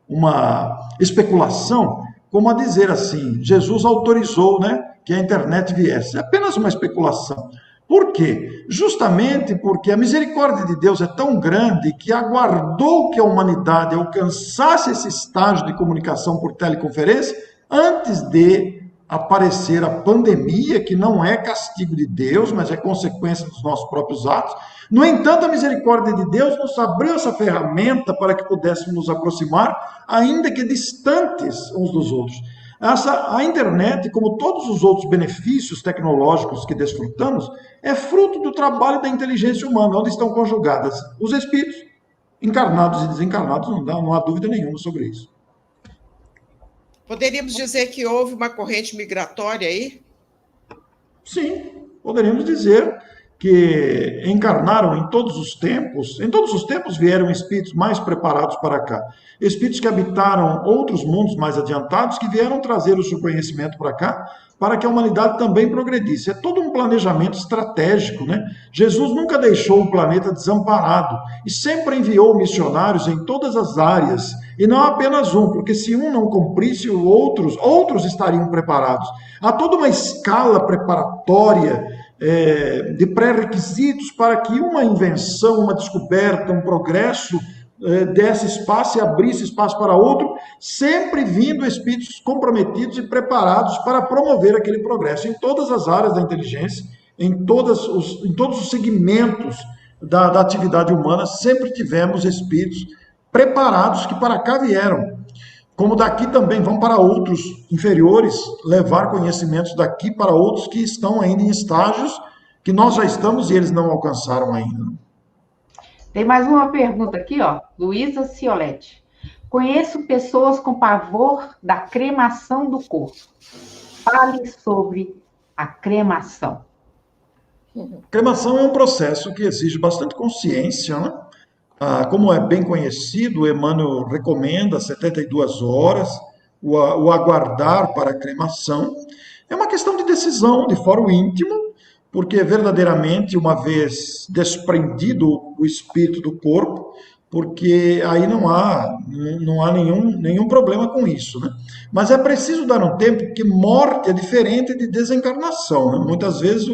uma especulação, como a dizer assim, Jesus autorizou, né, que a internet viesse. É apenas uma especulação. Por quê? Justamente porque a misericórdia de Deus é tão grande que aguardou que a humanidade alcançasse esse estágio de comunicação por teleconferência antes de aparecer a pandemia, que não é castigo de Deus, mas é consequência dos nossos próprios atos. No entanto, a misericórdia de Deus nos abriu essa ferramenta para que pudéssemos nos aproximar, ainda que distantes uns dos outros. A internet, como todos os outros benefícios tecnológicos que desfrutamos, é fruto do trabalho da inteligência humana, onde estão conjugadas os espíritos, encarnados e desencarnados, não há dúvida nenhuma sobre isso. Poderíamos dizer que houve uma corrente migratória aí? Sim, poderíamos dizer que encarnaram em todos os tempos vieram espíritos mais preparados para cá. Espíritos que habitaram outros mundos mais adiantados, que vieram trazer o seu conhecimento para cá, para que a humanidade também progredisse. É todo um planejamento estratégico, né? Jesus nunca deixou o planeta desamparado e sempre enviou missionários em todas as áreas, e não apenas um, porque se um não cumprisse, outros estariam preparados. Há toda uma escala preparatória de pré-requisitos para que uma invenção, uma descoberta, um progresso desse espaço e abrisse espaço para outro, sempre vindo espíritos comprometidos e preparados para promover aquele progresso em todas as áreas da inteligência, em todos os segmentos da atividade humana, sempre tivemos espíritos preparados que para cá vieram. Como daqui também vão para outros inferiores, levar conhecimentos daqui para outros que estão ainda em estágios que nós já estamos e eles não alcançaram ainda. Tem mais uma pergunta aqui, ó. Luísa Cioletti. Conheço pessoas com pavor da cremação do corpo. Fale sobre a cremação. Cremação é um processo que exige bastante consciência, né? Como é bem conhecido, Emmanuel recomenda 72 horas, o aguardar para a cremação. É uma questão de decisão, de fórum íntimo, porque verdadeiramente, uma vez desprendido o espírito do corpo, porque aí não há nenhum problema com isso, né? Mas é preciso dar um tempo, porque morte é diferente de desencarnação, né? Muitas vezes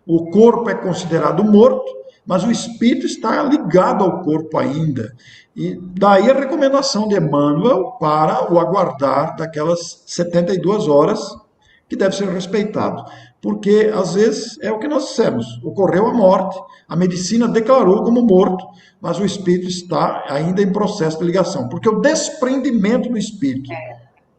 o corpo é considerado morto, mas o espírito está ligado ao corpo ainda. E daí a recomendação de Emmanuel para o aguardar daquelas 72 horas, que deve ser respeitado. Porque, às vezes, é o que nós dissemos, ocorreu a morte, a medicina declarou como morto, mas o espírito está ainda em processo de ligação. Porque o desprendimento do espírito,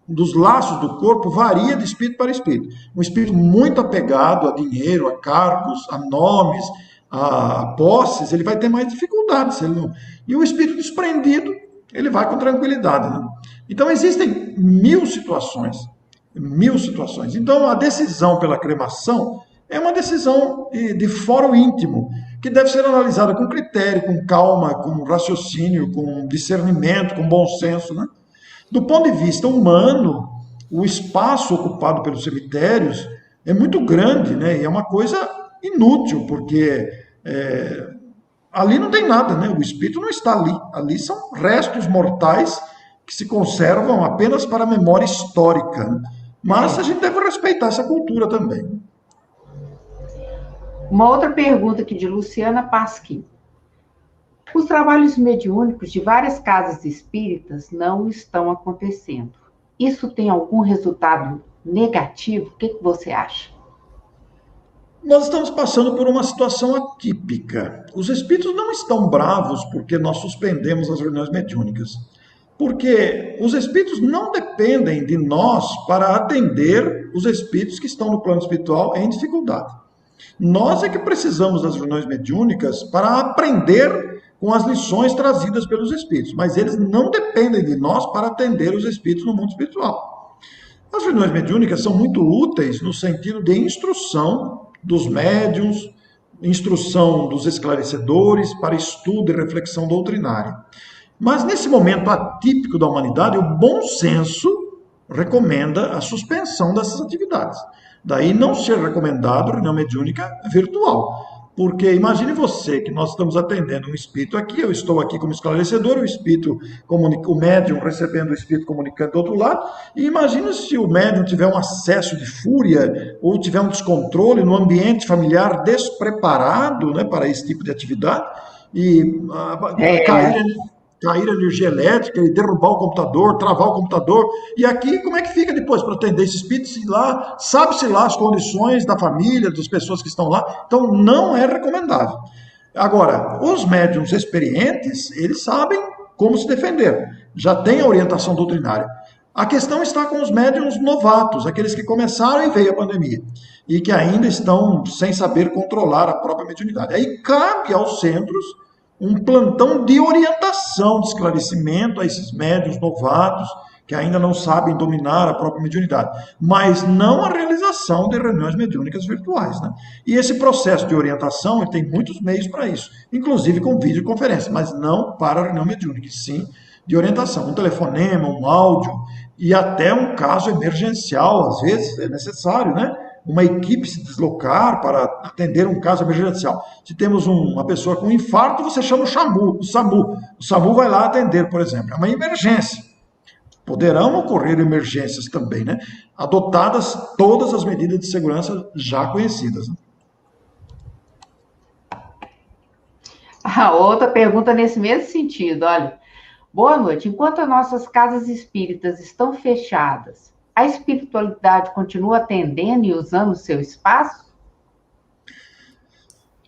dos laços do corpo, varia de espírito para espírito. Um espírito muito apegado a dinheiro, a cargos, a nomes, a posses, ele vai ter mais dificuldades. E o espírito desprendido, ele vai com tranquilidade, né? Então, existem mil situações. Então, a decisão pela cremação é uma decisão de fórum íntimo, que deve ser analisada com critério, com calma, com raciocínio, com discernimento, com bom senso, né? Do ponto de vista humano, o espaço ocupado pelos cemitérios é muito grande, né? E é uma coisa inútil, porque ali não tem nada, né? O espírito não está ali. Ali são restos mortais que se conservam apenas para a memória histórica, né? Mas a gente deve respeitar essa cultura também. Uma outra pergunta aqui de Luciana Pasquim. Os trabalhos mediúnicos de várias casas espíritas não estão acontecendo. Isso tem algum resultado negativo? O que você acha? Nós estamos passando por uma situação atípica. Os espíritos não estão bravos porque nós suspendemos as reuniões mediúnicas. Porque os espíritos não dependem de nós para atender os espíritos que estão no plano espiritual em dificuldade. Nós é que precisamos das reuniões mediúnicas para aprender com as lições trazidas pelos espíritos, mas eles não dependem de nós para atender os espíritos no mundo espiritual. As reuniões mediúnicas são muito úteis no sentido de instrução dos médiuns, instrução dos esclarecedores para estudo e reflexão doutrinária. Mas nesse momento atípico da humanidade, o bom senso recomenda a suspensão dessas atividades. Daí não ser recomendado reunião mediúnica virtual. Porque imagine você que nós estamos atendendo um espírito aqui, eu estou aqui como esclarecedor, o espírito o médium recebendo o espírito comunicando do outro lado, e imagine se o médium tiver um acesso de fúria ou tiver um descontrole no ambiente familiar despreparado, né, para esse tipo de atividade, e cair energia elétrica e derrubar o computador, travar o computador. E aqui, como é que fica depois para atender esse espírito? Se lá, sabe-se lá as condições da família, das pessoas que estão lá. Então, não é recomendável. Agora, os médiuns experientes, eles sabem como se defender. Já tem a orientação doutrinária. A questão está com os médiuns novatos, aqueles que começaram e veio a pandemia, e que ainda estão sem saber controlar a própria mediunidade. Aí cabe aos centros um plantão de orientação, de esclarecimento a esses médiuns novatos que ainda não sabem dominar a própria mediunidade, mas não a realização de reuniões mediúnicas virtuais, né? E esse processo de orientação, ele tem muitos meios para isso, inclusive com videoconferência, mas não para a reunião mediúnica, sim de orientação, um telefonema, um áudio, e até um caso emergencial, às vezes é necessário, né? Uma equipe se deslocar para atender um caso emergencial. Se temos uma pessoa com infarto, você chama o SAMU. O SAMU vai lá atender, por exemplo. É uma emergência. Poderão ocorrer emergências também, né? Adotadas todas as medidas de segurança já conhecidas. Né? A outra pergunta nesse mesmo sentido, olha. Boa noite. Enquanto as nossas casas espíritas estão fechadas, a espiritualidade continua atendendo e usando o seu espaço?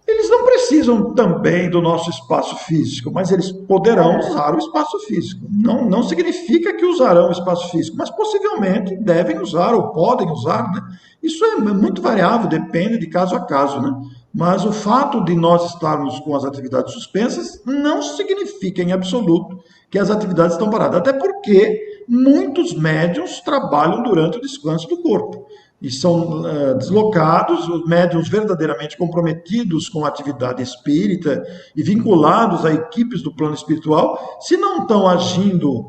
Eles não precisam também do nosso espaço físico, mas eles poderão usar o espaço físico. Não significa que usarão o espaço físico, mas possivelmente devem usar ou podem usar, né? Isso é muito variável, depende de caso a caso, né? Mas o fato de nós estarmos com as atividades suspensas não significa em absoluto que as atividades estão paradas, até porque muitos médiuns trabalham durante o descanso do corpo e são deslocados, os médiuns verdadeiramente comprometidos com a atividade espírita e vinculados a equipes do plano espiritual, se não estão agindo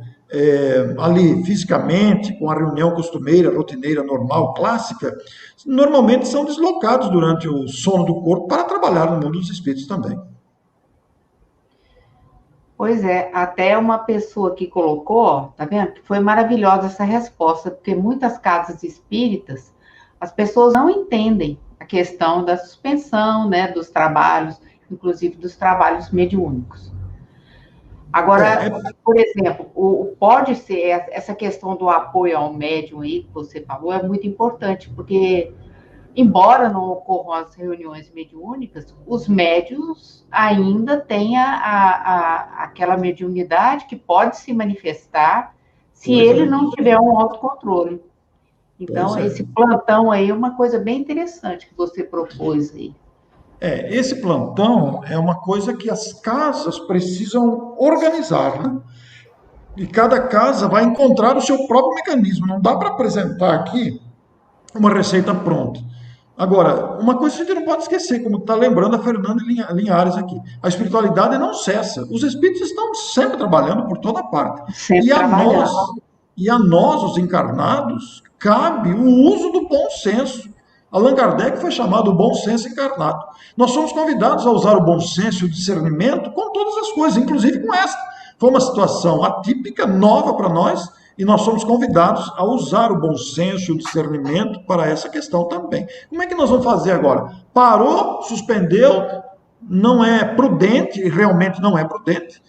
ali fisicamente, com a reunião costumeira, rotineira, normal, clássica, normalmente são deslocados durante o sono do corpo para trabalhar no mundo dos espíritos também. Pois é, até uma pessoa que colocou, ó, tá vendo? Foi maravilhosa essa resposta, porque muitas casas espíritas, as pessoas não entendem a questão da suspensão, né, dos trabalhos, inclusive dos trabalhos mediúnicos. Agora, por exemplo, pode ser essa questão do apoio ao médium aí que você falou, é muito importante, porque embora não ocorram as reuniões mediúnicas, os médiuns ainda têm aquela mediunidade que pode se manifestar se ele não tiver um autocontrole. Então, esse plantão aí é uma coisa bem interessante que você propôs aí. Esse plantão é uma coisa que as casas precisam organizar, né? E cada casa vai encontrar o seu próprio mecanismo. Não dá para apresentar aqui uma receita pronta. Agora, uma coisa que a gente não pode esquecer, como está lembrando a Fernanda Linhares aqui, a espiritualidade não cessa. Os espíritos estão sempre trabalhando por toda parte. E a nós, os encarnados, cabe o uso do bom senso. Allan Kardec foi chamado o bom senso encarnado. Nós somos convidados a usar o bom senso e o discernimento com todas as coisas, inclusive com esta. Foi uma situação atípica, nova para nós, e nós somos convidados a usar o bom senso e o discernimento para essa questão também. Como é que nós vamos fazer agora? Parou, suspendeu, não é prudente, e realmente não é prudente,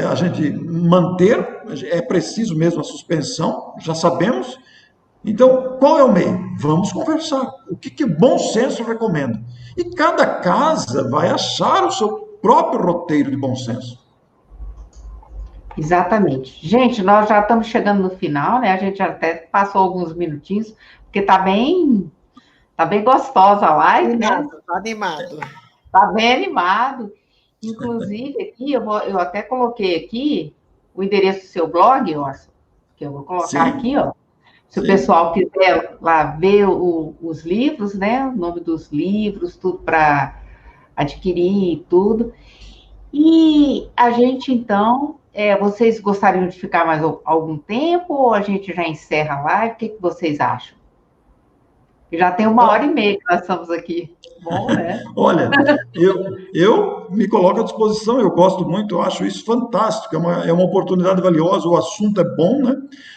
a gente manter, é preciso mesmo a suspensão, já sabemos. Então, qual é o meio? Vamos conversar. O que o bom senso recomenda? E cada casa vai achar o seu próprio roteiro de bom senso. Exatamente. Gente, nós já estamos chegando no final, né? A gente até passou alguns minutinhos, porque tá bem gostosa a live, né? Tá animado. Tá bem animado. Inclusive, aqui, eu até coloquei aqui o endereço do seu blog, Orson, que eu vou colocar Sim, aqui, ó. Se o sim. pessoal quiser lá ver os livros, né? O nome dos livros, tudo para adquirir e tudo. E a gente, então, vocês gostariam de ficar mais algum tempo ou a gente já encerra a live? O que vocês acham? Já tem 1 hora e meia que nós estamos aqui. Bom, né? Olha, eu me coloco à disposição, eu gosto muito, eu acho isso fantástico, é uma oportunidade valiosa, o assunto é bom, né?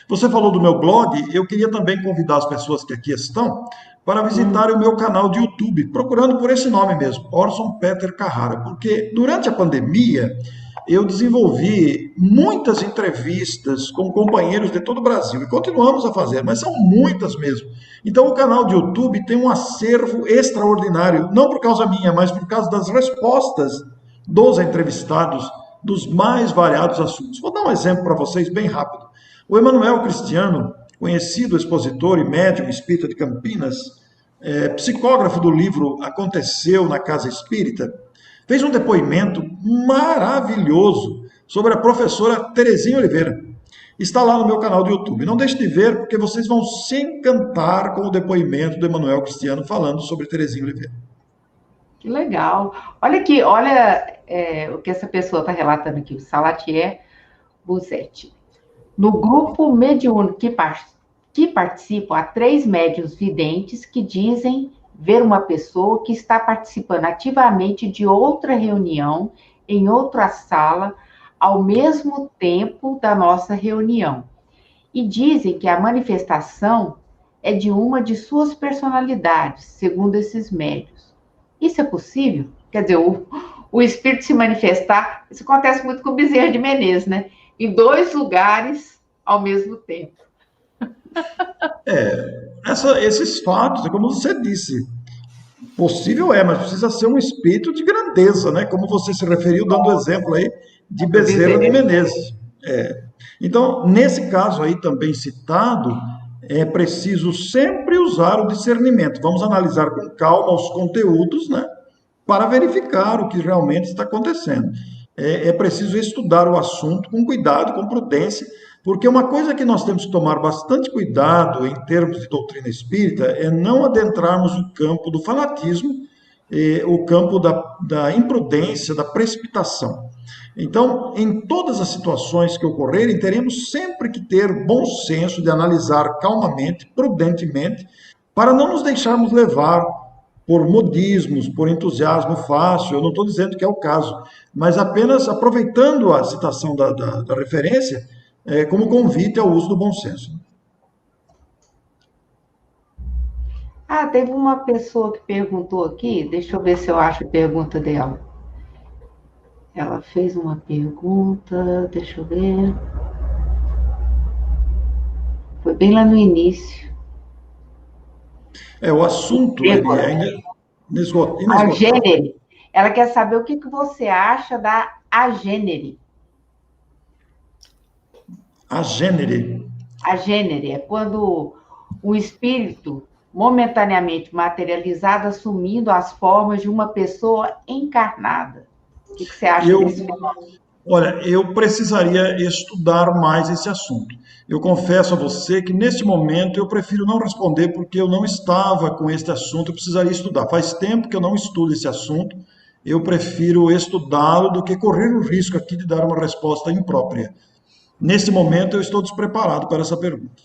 Você falou do meu blog, eu queria também convidar as pessoas que aqui estão para visitarem o meu canal de YouTube, procurando por esse nome mesmo, Orson Peter Carrara, porque durante a pandemia eu desenvolvi muitas entrevistas com companheiros de todo o Brasil e continuamos a fazer, mas são muitas mesmo. Então, o canal de YouTube tem um acervo extraordinário, não por causa minha, mas por causa das respostas dos entrevistados dos mais variados assuntos. Vou dar um exemplo para vocês bem rápido. O Emanuel Cristiano, conhecido expositor e médium espírita de Campinas, psicógrafo do livro Aconteceu na Casa Espírita, fez um depoimento maravilhoso sobre a professora Terezinha Oliveira. Está lá no meu canal do YouTube. Não deixe de ver, porque vocês vão se encantar com o depoimento do Emanuel Cristiano falando sobre Terezinha Oliveira. Que legal. Olha aqui, olha o que essa pessoa está relatando aqui, o Salatier Buzetti. No grupo mediúnico que participam, há 3 médiuns videntes que dizem ver uma pessoa que está participando ativamente de outra reunião em outra sala ao mesmo tempo da nossa reunião. E dizem que a manifestação é de uma de suas personalidades, segundo esses médiuns. Isso é possível? Quer dizer, o espírito se manifestar, isso acontece muito com o Bezerra de Menezes, né? Em 2 lugares ao mesmo tempo. Esses fatos, como você disse, possível mas precisa ser um espírito de grandeza, né? Como você se referiu, dando exemplo aí de Bezerra de Menezes. Então, nesse caso aí também citado, é preciso sempre usar o discernimento. Vamos analisar com calma os conteúdos, né? Para verificar o que realmente está acontecendo. É preciso estudar o assunto com cuidado, com prudência, porque uma coisa que nós temos que tomar bastante cuidado em termos de doutrina espírita é não adentrarmos o campo do fanatismo, o campo da imprudência, da precipitação. Então, em todas as situações que ocorrerem, teremos sempre que ter bom senso de analisar calmamente, prudentemente, para não nos deixarmos levar por modismos, por entusiasmo fácil. Eu não estou dizendo que é o caso, mas apenas aproveitando a citação da referência como convite ao uso do bom senso. Teve uma pessoa que perguntou aqui, deixa eu ver se eu acho a pergunta dela. Ela fez uma pergunta, deixa eu ver. Foi bem lá no início. O assunto ele é inesgotável. A gênere. Ela quer saber o que você acha da agênere. Agênere. Agênere é quando o espírito momentaneamente materializado assumindo as formas de uma pessoa encarnada. O que você acha desse fenômeno? Olha, eu precisaria estudar mais esse assunto. Eu confesso a você que, neste momento, eu prefiro não responder porque eu não estava com este assunto, eu precisaria estudar. Faz tempo que eu não estudo esse assunto, eu prefiro estudá-lo do que correr o risco aqui de dar uma resposta imprópria. Neste momento, eu estou despreparado para essa pergunta.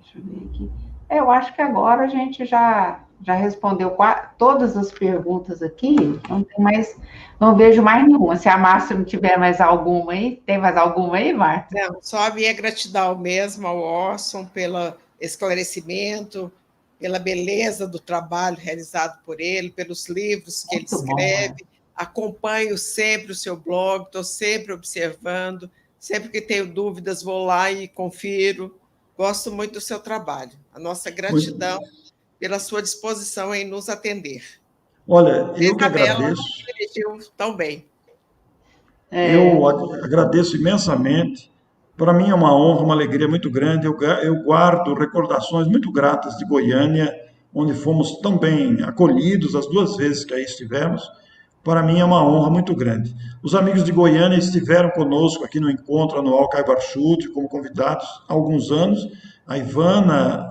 Deixa eu ver aqui. Eu acho que agora a gente já respondeu todas as perguntas aqui, não tem mais, não vejo mais nenhuma. Se a Márcia não tiver mais alguma aí, tem mais alguma aí, Márcia? Não, só a minha gratidão mesmo ao Orson pelo esclarecimento, pela beleza do trabalho realizado por ele, pelos livros que ele escreve. Acompanho sempre o seu blog, estou sempre observando, sempre que tenho dúvidas vou lá e confiro. Gosto muito do seu trabalho. A nossa gratidão pela sua disposição em nos atender. Olha, eu que agradeço. Dirigiu tão bem. Eu agradeço imensamente. Para mim é uma honra, uma alegria muito grande. Eu guardo recordações muito gratas de Goiânia, onde fomos tão bem acolhidos as 2 vezes que aí estivemos. Para mim é uma honra muito grande. Os amigos de Goiânia estiveram conosco aqui no encontro anual Caibar Chute, como convidados há alguns anos. A Ivana,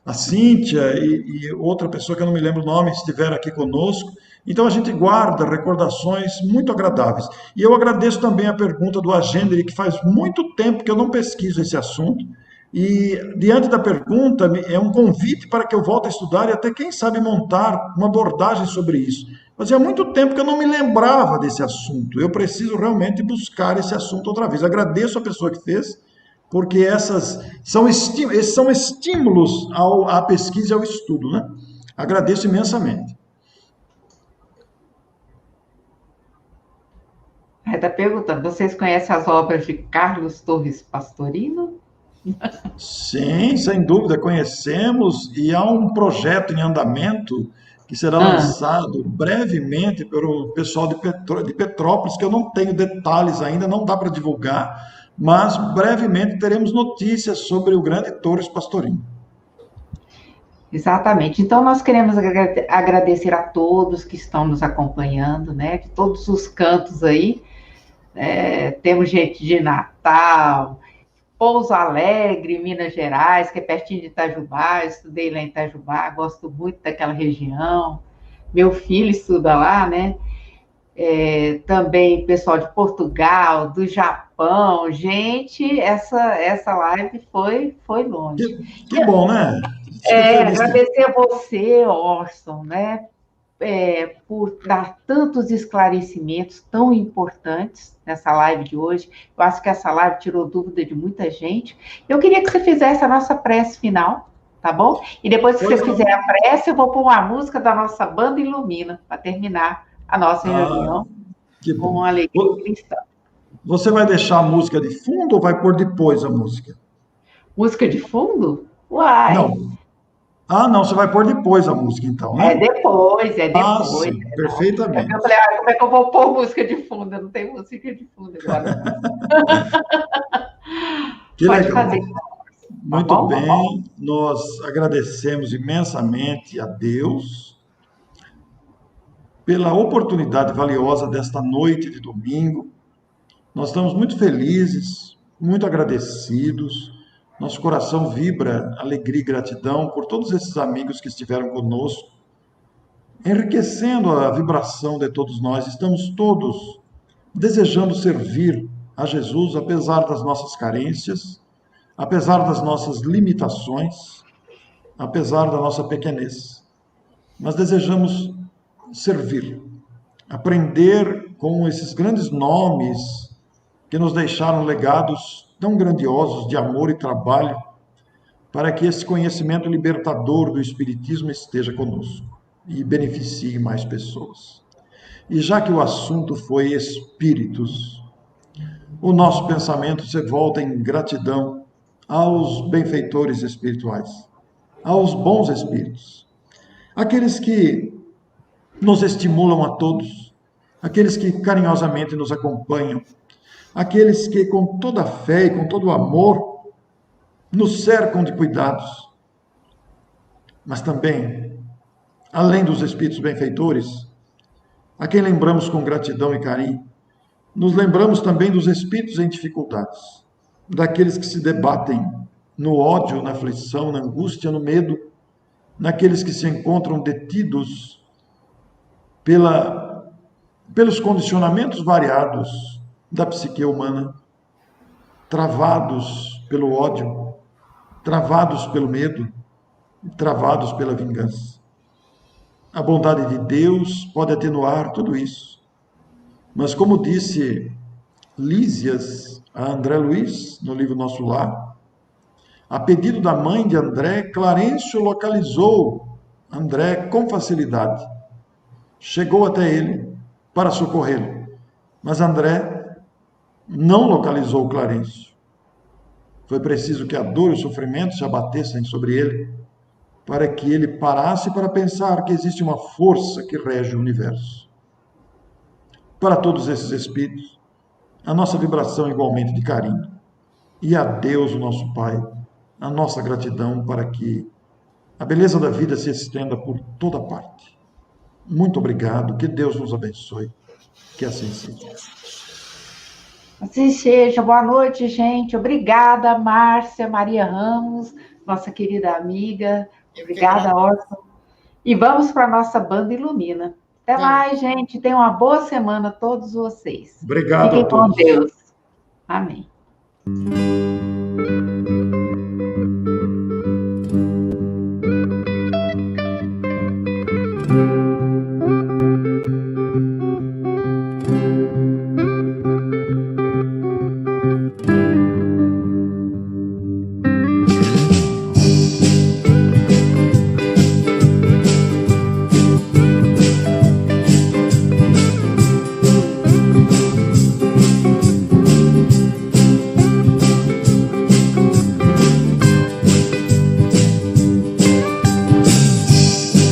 a Cíntia e outra pessoa que eu não me lembro o nome estiveram aqui conosco. Então a gente guarda recordações muito agradáveis. E eu agradeço também a pergunta do Agendri, que faz muito tempo que eu não pesquiso esse assunto. E diante da pergunta, é um convite para que eu volte a estudar e até, quem sabe, montar uma abordagem sobre isso. Fazia muito tempo que eu não me lembrava desse assunto. Eu preciso realmente buscar esse assunto outra vez. Agradeço a pessoa que fez, porque esses são estímulos à pesquisa e ao estudo, né? Agradeço imensamente. Está perguntando, vocês conhecem as obras de Carlos Torres Pastorino? Sim, sem dúvida, conhecemos, e há um projeto em andamento que será lançado brevemente pelo pessoal de Petrópolis, que eu não tenho detalhes ainda, não dá para divulgar, mas brevemente teremos notícias sobre o grande Torres Pastorino. Exatamente. Então, nós queremos agradecer a todos que estão nos acompanhando, né? De todos os cantos aí. Temos gente de Natal, Pouso Alegre, Minas Gerais, que é pertinho de Itajubá. Eu estudei lá em Itajubá, gosto muito daquela região. Meu filho estuda lá, né? Também pessoal de Portugal, do Japão. Gente, essa live foi longe. Que bom, né? Agradecer a você, Orson, né? Por dar tantos esclarecimentos tão importantes nessa live de hoje. Eu acho que essa live tirou dúvida de muita gente. Eu queria que você fizesse a nossa prece final, tá bom? E depois que você fizer a prece, eu vou pôr uma música da nossa banda Ilumina, para terminar a nossa reunião com uma alegria cristã. Você vai deixar a música de fundo ou vai pôr depois a música? Música de fundo? Uai! Não. Não, você vai pôr depois a música, então, né? É depois. Sim, perfeitamente. Eu falei, como é que eu vou pôr música de fundo? Eu não tenho música de fundo agora. Que Pode legal. fazer. Muito bem, nós agradecemos imensamente a Deus pela oportunidade valiosa desta noite de domingo. Nós estamos muito felizes, muito agradecidos. Nosso coração vibra alegria e gratidão por todos esses amigos que estiveram conosco, enriquecendo a vibração de todos nós. Estamos todos desejando servir a Jesus, apesar das nossas carências, apesar das nossas limitações, apesar da nossa pequenez. Nós desejamos servir, aprender com esses grandes nomes que nos deixaram legados tão grandiosos de amor e trabalho, para que esse conhecimento libertador do Espiritismo esteja conosco e beneficie mais pessoas. E já que o assunto foi espíritos, o nosso pensamento se volta em gratidão aos benfeitores espirituais, aos bons espíritos, aqueles que nos estimulam a todos, aqueles que carinhosamente nos acompanham, aqueles que com toda a fé e com todo o amor nos cercam de cuidados. Mas também, além dos espíritos benfeitores, a quem lembramos com gratidão e carinho, nos lembramos também dos espíritos em dificuldades, daqueles que se debatem no ódio, na aflição, na angústia, no medo, naqueles que se encontram detidos pelos condicionamentos variados da psique humana, travados pelo ódio, travados pelo medo, travados pela vingança. A bondade de Deus pode atenuar tudo isso. Mas como disse Lísias a André Luiz, no livro Nosso Lar, a pedido da mãe de André, Clarencio localizou André com facilidade. Chegou até ele para socorrê-lo. Mas André não localizou Clarencio. Foi preciso que a dor e o sofrimento se abatessem sobre ele, para que ele parasse para pensar que existe uma força que rege o universo. para todos esses espíritos, a nossa vibração igualmente de carinho. E a Deus, o nosso Pai, a nossa gratidão para que a beleza da vida se estenda por toda parte. Muito obrigado, que Deus nos abençoe, que assim seja. Assim seja. Boa noite, gente. Obrigada, Márcia Maria Ramos, nossa querida amiga. Obrigada, Orson. E vamos para a nossa banda Ilumina. Até mais, gente. Tenham uma boa semana a todos vocês. Obrigado Fiquem a todos. com Deus. Amém.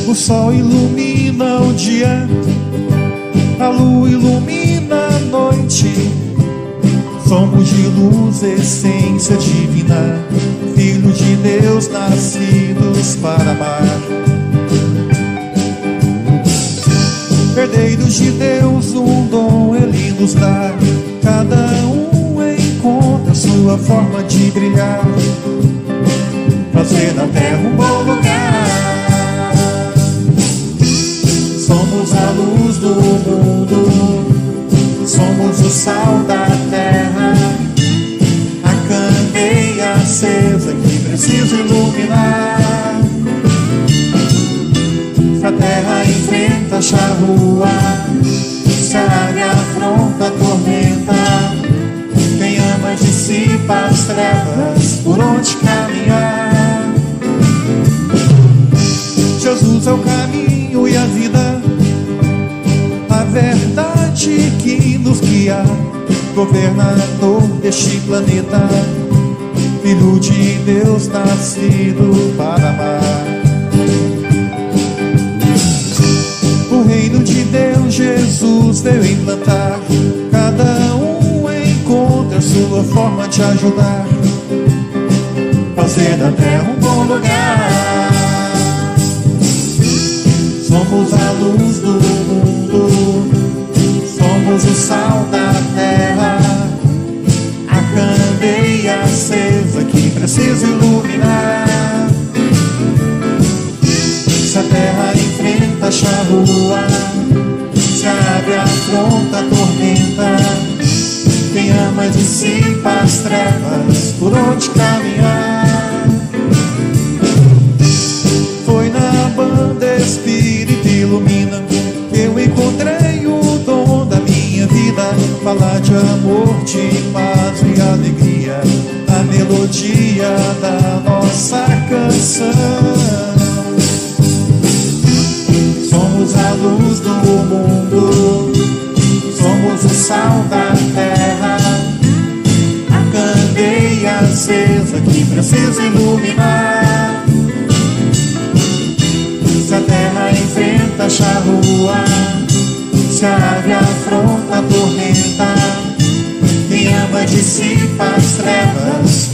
O sol ilumina o dia, a lua ilumina a noite. Somos de luz, essência divina, filhos de Deus nascidos para amar. Herdeiros de Deus, um dom Ele nos dá. Cada um encontra sua forma de brilhar, fazer da terra um bom lugar. Somos a luz do mundo, somos o sal da terra, a candeia acesa que precisa iluminar. Se a terra enfrenta a charrua, se a área afronta a tormenta, quem ama dissipa as trevas por onde caminhar. Jesus é o caminho e a vida, a verdade que nos guia, governador deste planeta, filho de Deus nascido para amar. O reino de Deus Jesus veio implantar, cada um encontra sua forma de ajudar, fazer da terra um bom lugar. Somos a luz do mundo, somos o sal da terra, a candeia acesa que precisa iluminar. Se a terra enfrenta a charrua, se a ave afronta a tormenta, quem ama dissipa as trevas por onde caminhar. Foi na banda Espírito Ilumina que eu encontrei o dom da minha vida, falar de amor, de paz e alegria, a melodia da nossa canção. Somos a luz do mundo, somos o sal da terra, a candeia acesa que precisa iluminar. Se a terra enfrenta a charrua, se a ave afronta a tormenta, quem ama dissipa as trevas